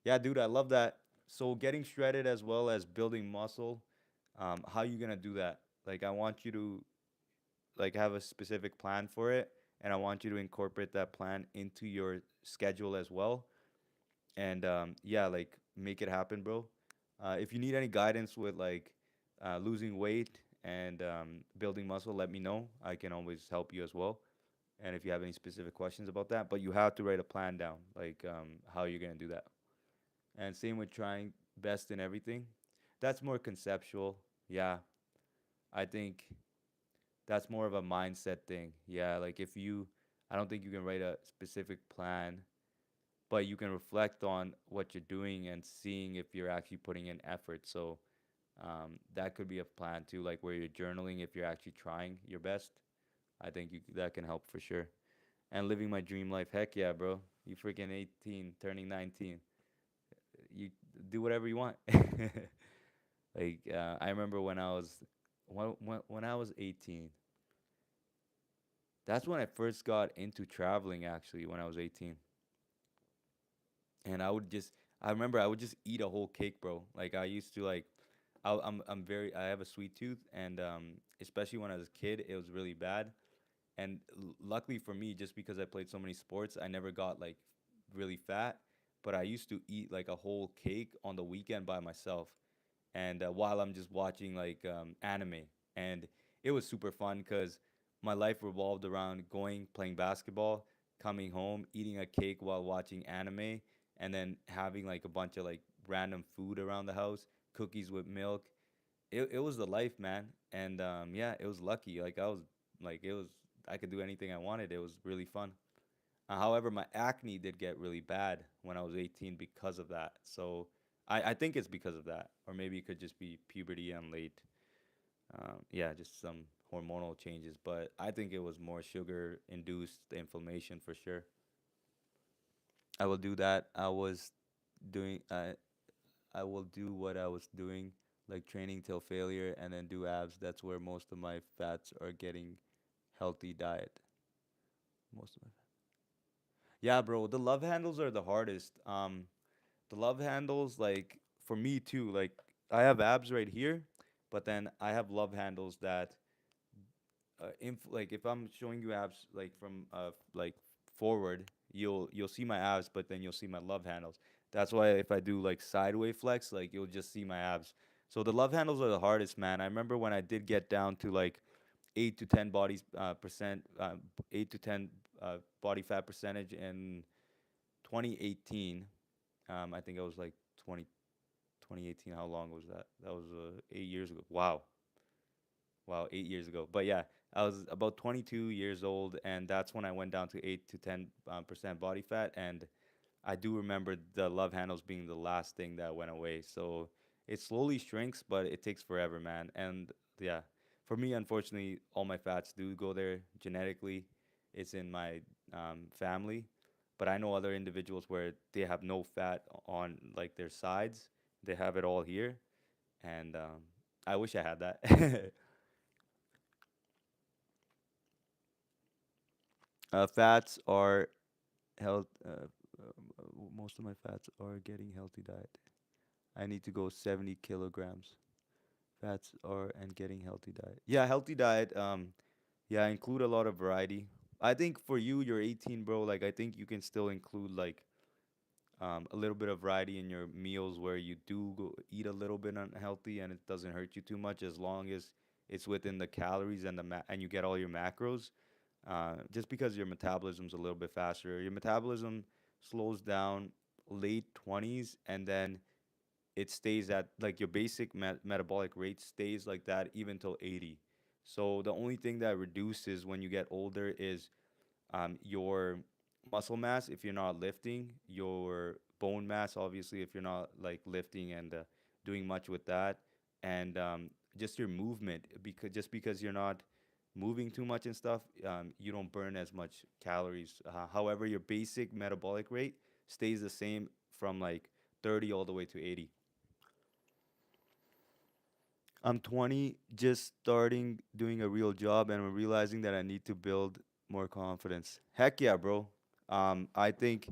Yeah, dude, I love that. So getting shredded as well as building muscle. How you gonna do that? Like I want you to like have a specific plan for it, and I want you to incorporate that plan into your schedule as well. And yeah, like make it happen, bro. If you need any guidance with like losing weight and building muscle, let me know. I can always help you as well. And if you have any specific questions about that, but you have to write a plan down, like how you're gonna do that. And same with trying best in everything. That's more conceptual. Yeah, I think that's more of a mindset thing. Yeah, like if you, I don't think you can write a specific plan, but you can reflect on what you're doing and seeing if you're actually putting in effort. So that could be a plan too, like where you're journaling if you're actually trying your best. I think that can help for sure. And living my dream life, heck yeah, bro. You freaking 18, turning 19. You do whatever you want. Like I remember when I was 18. That's when I first got into traveling. Actually, when I was 18, and I remember I would just eat a whole cake, bro. Like I used to like, I'm very I have a sweet tooth, and especially when I was a kid, it was really bad. And luckily for me, just because I played so many sports, I never got like really fat. But I used to eat like a whole cake on the weekend by myself, and while I'm just watching like anime, and it was super fun because my life revolved around going, playing basketball, coming home, eating a cake while watching anime, and then having like a bunch of like random food around the house, cookies with milk. It was the life, man, and yeah, it was lucky. Like I was like it was I could do anything I wanted. It was really fun. However, my acne did get really bad when I was 18 because of that. So I think it's because of that. Or maybe it could just be puberty and late. Yeah, just some hormonal changes. But I think it was more sugar induced inflammation for sure. I will do that. Doing, I will do what I was doing, like training till failure and then do abs. That's where most of my fats are getting healthy diet. Most of my Yeah, bro, the love handles are the hardest. The love handles, like for me too, like I have abs right here, but then I have love handles that, like if I'm showing you abs like from like forward, you'll see my abs, but then you'll see my love handles. That's why if I do like sideway flex, like you'll just see my abs. So the love handles are the hardest, man. I remember when I did get down to like 8 to 10 bodies percent, 8 to 10 body fat percentage in 2018. I think I was like 2018. How long was that? That was 8 years ago. Wow, wow, 8 years ago. But yeah, I was about 22 years old, and that's when I went down to 8 to 10 percent body fat, and I do remember the love handles being the last thing that went away. So it slowly shrinks, but it takes forever, man. And yeah, for me, unfortunately, all my fats do go there genetically. It's in my family. But I know other individuals where they have no fat on like their sides. They have it all here, and I wish I had that. Fats are health. Most of my fats are getting healthy diet. I need to go 70 kilograms. Fats are and getting healthy diet. Yeah, healthy diet. Yeah, include a lot of variety. I think for you, you're 18, bro. Like, I think you can still include like a little bit of variety in your meals where you do go eat a little bit unhealthy and it doesn't hurt you too much as long as it's within the calories and and you get all your macros. Just because your metabolism's a little bit faster, your metabolism slows down late 20s and then it stays at like your basic metabolic rate stays like that even till 80. So the only thing that reduces when you get older is your muscle mass if you're not lifting, your bone mass obviously if you're not like lifting and doing much with that, and just your movement because just because you're not moving too much and stuff, you don't burn as much calories. However, your basic metabolic rate stays the same from like 30 all the way to 80. I'm 20, just starting doing a real job, and I'm realizing that I need to build more confidence. Heck yeah, bro. I think,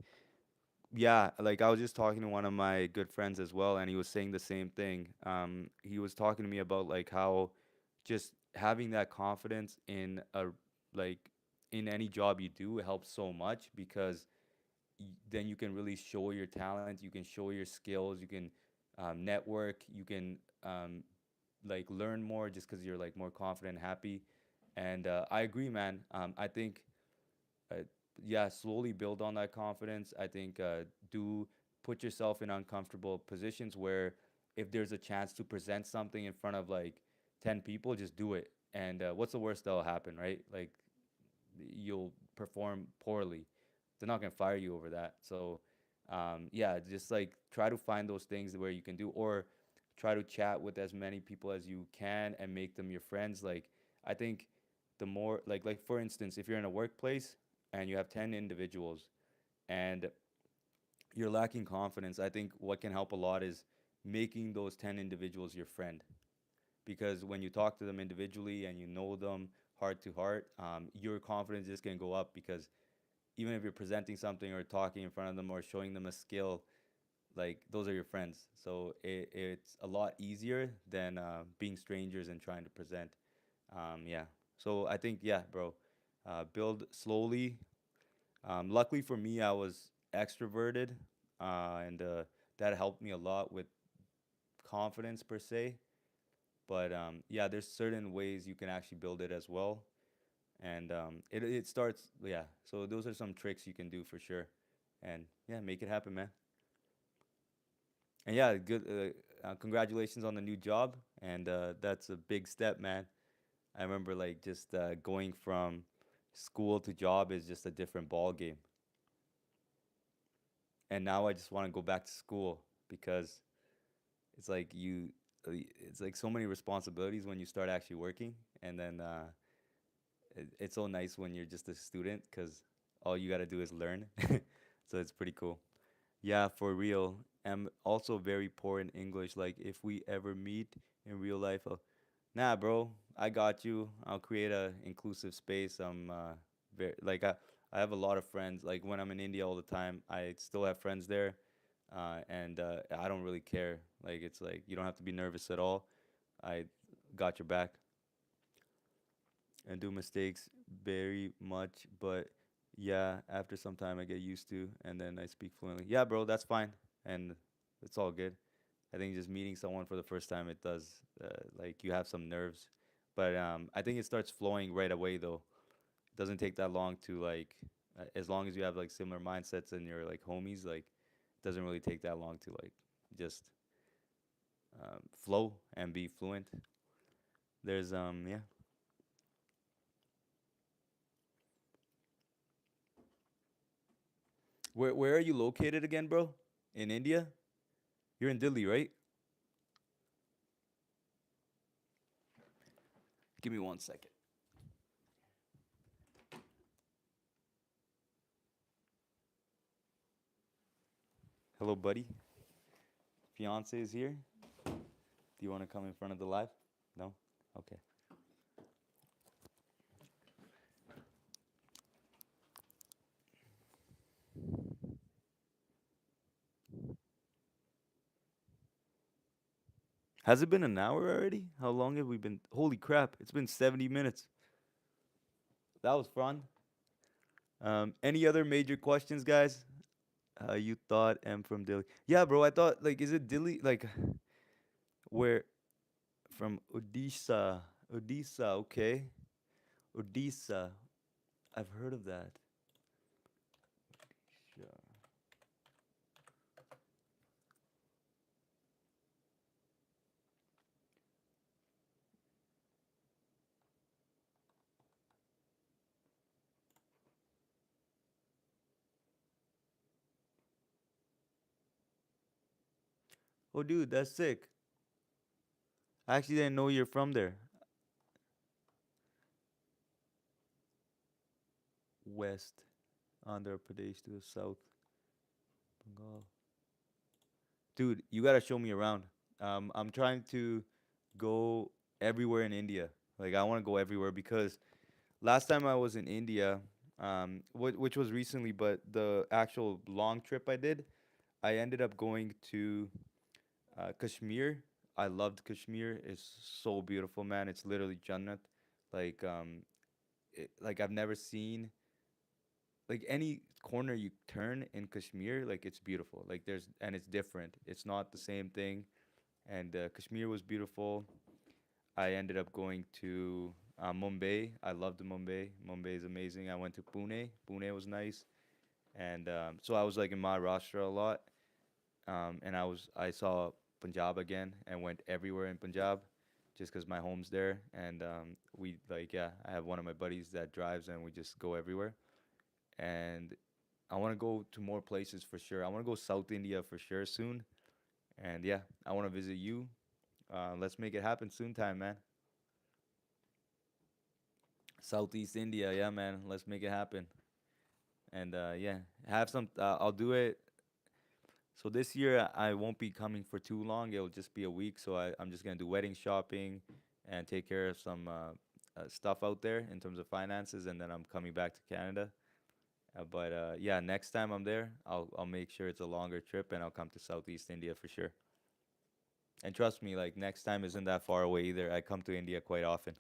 yeah, like I was just talking to one of my good friends as well, and he was saying the same thing. He was talking to me about like how just having that confidence in a like in any job you do helps so much because then you can really show your talent, you can show your skills, you can network, you can like learn more just because you're like more confident and happy. And I agree, man. I think uh, yeah, slowly build on that confidence. I think do put yourself in uncomfortable positions where if there's a chance to present something in front of like 10 people, just do it. And what's the worst that'll happen, right? Like you'll perform poorly. They're not gonna fire you over that. So yeah, just like try to find those things where you can do, or try to chat with as many people as you can and make them your friends. Like I think the more like for instance, if you're in a workplace and you have 10 individuals and you're lacking confidence, I think what can help a lot is making those 10 individuals your friend. Because when you talk to them individually and you know them heart to heart, your confidence is going to go up because even if you're presenting something or talking in front of them or showing them a skill, like those are your friends. So it's a lot easier than being strangers and trying to present. Yeah. So I think, yeah, bro, build slowly. Luckily for me, I was extroverted, and that helped me a lot with confidence per se. But yeah, there's certain ways you can actually build it as well. And it starts, yeah. So those are some tricks you can do for sure. And yeah, make it happen, man. And yeah, good. Congratulations on the new job. And that's a big step, man. I remember like just going from school to job is just a different ball game. And now I just want to go back to school because it's like it's like so many responsibilities when you start actually working, and then it's so nice when you're just a student because all you gotta do is learn. So it's pretty cool. Yeah, for real. I'm also very poor in English. Like if we ever meet in real life, nah, bro, I got you. I'll create a inclusive space. I'm very like I have a lot of friends. Like when I'm in India all the time, I still have friends there, and I don't really care. Like it's like you don't have to be nervous at all. I got your back. And do mistakes very much, but yeah, after some time I get used to, and then I speak fluently. Yeah, bro, that's fine. and it's all good. I think just meeting someone for the first time, it does like you have some nerves, but I think it starts flowing right away though. It doesn't take that long to like, as long as you have like similar mindsets and you're like homies, like it doesn't really take that long to like just flow and be fluent. There's yeah. Where are you located again, bro? In India? You're in Delhi, right? Give me 1 second. Hello, buddy. Fiance is here. Do you want to come in front of the live? No? Okay. Has it been an hour already? How long have we been? Holy crap, it's been 70 minutes. That was fun. Any other major questions, guys? You thought I'm from Delhi? Yeah, bro, I thought, like, is it Delhi? Like, where? From Odisha. Odisha, okay. Odisha. I've heard of that. Odisha. Oh, dude, that's sick. I actually didn't know you're from there. West, Andhra Pradesh to the south, Bengal. Dude, you gotta show me around. I'm trying to go everywhere in India. Like, I want to go everywhere because last time I was in India, which was recently, but the actual long trip I did, I ended up going to Kashmir. I loved Kashmir. It's so beautiful, man. It's literally Jannat. Like, like I've never seen like any corner you turn in Kashmir, like it's beautiful. Like there's and it's different. It's not the same thing. And Kashmir was beautiful. I ended up going to Mumbai. I loved Mumbai. Mumbai is amazing. I went to Pune. Pune was nice. And so I was like in Maharashtra a lot. And I saw Punjab again and went everywhere in Punjab just because my home's there. And we like yeah, I have one of my buddies that drives and we just go everywhere. And I want to go to more places for sure. I want to go South India for sure soon. And yeah, I want to visit you. Let's make it happen soon time, man. Southeast India, yeah, man. Let's make it happen. And yeah, have some. I'll do it. So this year I won't be coming for too long. It'll just be a week. So I'm just gonna do wedding shopping and take care of some stuff out there in terms of finances, and then I'm coming back to Canada. But yeah, next time I'm there, I'll make sure it's a longer trip, and I'll come to Southeast India for sure. And trust me, like next time isn't that far away either. I come to India quite often.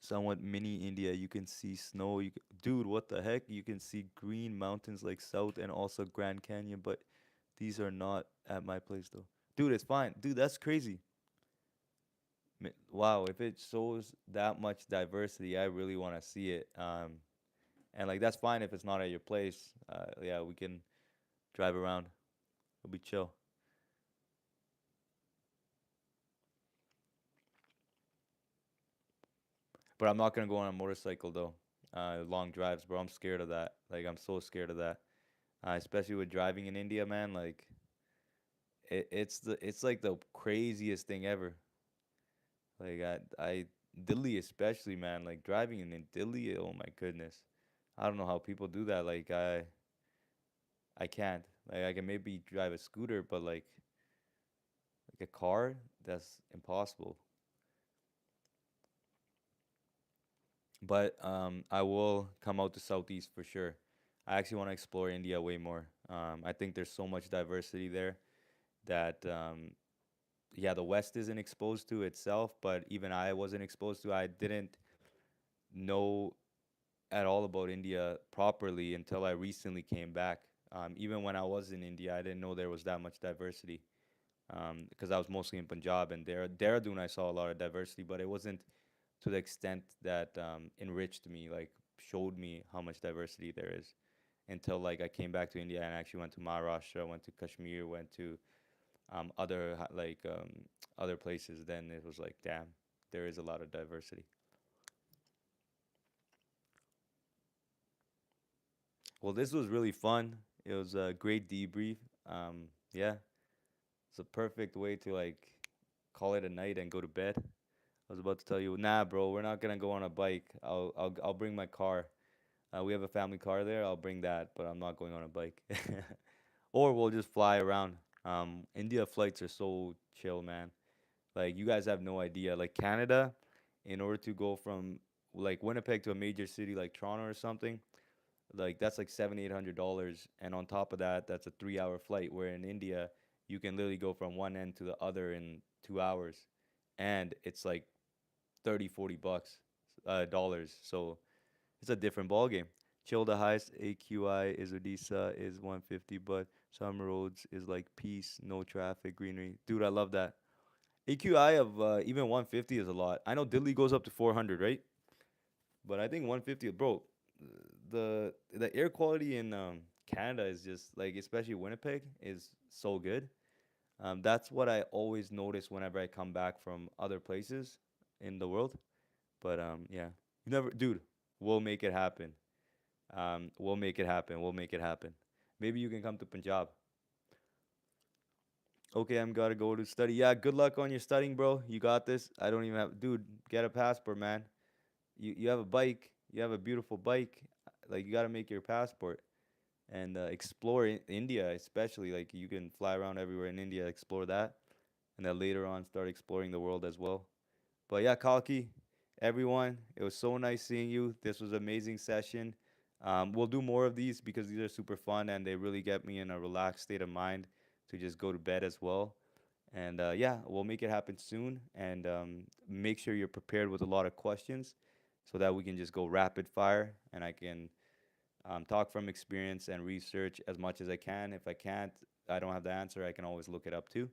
Somewhat mini India. You can see snow. Dude, what the heck? You can see green mountains like South and also Grand Canyon, but these are not at my place though. Dude, it's fine. Dude, that's crazy. Wow, if it shows that much diversity, I really want to see it. And like that's fine if it's not at your place. Yeah, we can drive around. It'll be chill. But I'm not gonna go on a motorcycle though. Long drives, bro. I'm scared of that. Like I'm so scared of that. Especially with driving in India, man. Like it's like the craziest thing ever. Like I Delhi especially, man. Like driving in Delhi, oh my goodness. I don't know how people do that. Like I can't. Like I can maybe drive a scooter, but like a car, that's impossible. But I will come out to Southeast for sure. I actually want to explore India way more. I think there's so much diversity there that yeah, the West isn't exposed to itself, but even I wasn't exposed to. I didn't know at all about India properly until I recently came back. Even when I was in India, I didn't know there was that much diversity because I was mostly in Punjab, and there Dehradun I saw a lot of diversity, but it wasn't to the extent that enriched me, like showed me how much diversity there is until like I came back to India and actually went to Maharashtra, went to Kashmir, went to other places. Then it was like, damn, there is a lot of diversity. Well, this was really fun. It was a great debrief. Yeah, it's a perfect way to like call it a night and go to bed. I was about to tell you, nah, bro, we're not gonna go on a bike. I'll bring my car. We have a family car there. I'll bring that, but I'm not going on a bike. Or we'll just fly around. India flights are so chill, man. Like you guys have no idea. Like Canada, in order to go from like Winnipeg to a major city like Toronto or something, like that's like $700-800, and on top of that, that's a 3 hour flight. Where in India, you can literally go from one end to the other in 2 hours, and it's like 30-40 bucks, dollars. So it's a different ball game. Chill the highest AQI is Odisha is 150, but some roads is like peace, no traffic, greenery. Dude, I love that. AQI of even 150 is a lot. I know Delhi goes up to 400, right? But I think 150, bro. The air quality in Canada is just like, especially Winnipeg, is so good. That's what I always notice whenever I come back from other places in the world. But yeah, you never, dude. We'll make it happen. We'll make it happen. We'll make it happen. Maybe you can come to Punjab. Okay, I'm gotta go to study. Yeah, good luck on your studying, bro. You got this. I don't even have, dude. Get a passport, man. You have a bike. You have a beautiful bike. Like you gotta make your passport and explore India, especially. Like you can fly around everywhere in India, explore that, and then later on start exploring the world as well. But yeah, Kalki, everyone, it was so nice seeing you. This was an amazing session. We'll do more of these because these are super fun and they really get me in a relaxed state of mind to just go to bed as well. And yeah, we'll make it happen soon. And make sure you're prepared with a lot of questions so that we can just go rapid fire and I can talk from experience and research as much as I can. If I can't, I don't have the answer, I can always look it up too.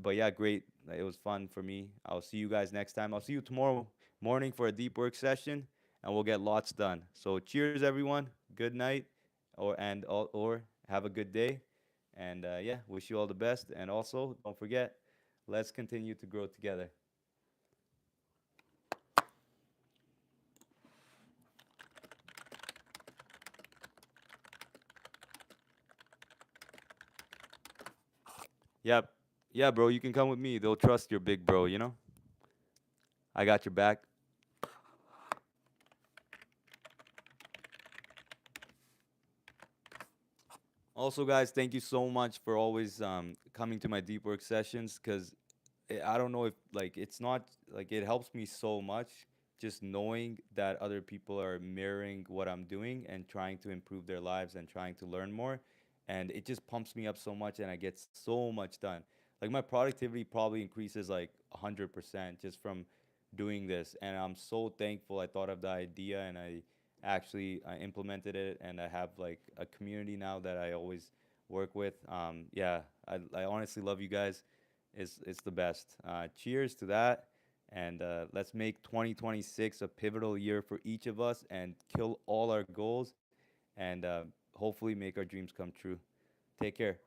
But yeah, great. It was fun for me. I'll see you guys next time. I'll see you tomorrow morning for a deep work session, and we'll get lots done. So cheers, everyone. Good night, or have a good day. And yeah, wish you all the best. And also, don't forget, let's continue to grow together. Yep. Yeah, bro, you can come with me. They'll trust your big bro, you know? I got your back. Also, guys, thank you so much for always coming to my deep work sessions because I don't know if like it's not like it helps me so much just knowing that other people are mirroring what I'm doing and trying to improve their lives and trying to learn more. And it just pumps me up so much and I get so much done. Like my productivity probably increases like 100% just from doing this. And I'm so thankful I thought of the idea and I actually implemented it and I have like a community now that I always work with. Yeah, I honestly love you guys. It's the best. Cheers to that, and let's make 2026 a pivotal year for each of us and kill all our goals and hopefully make our dreams come true. Take care.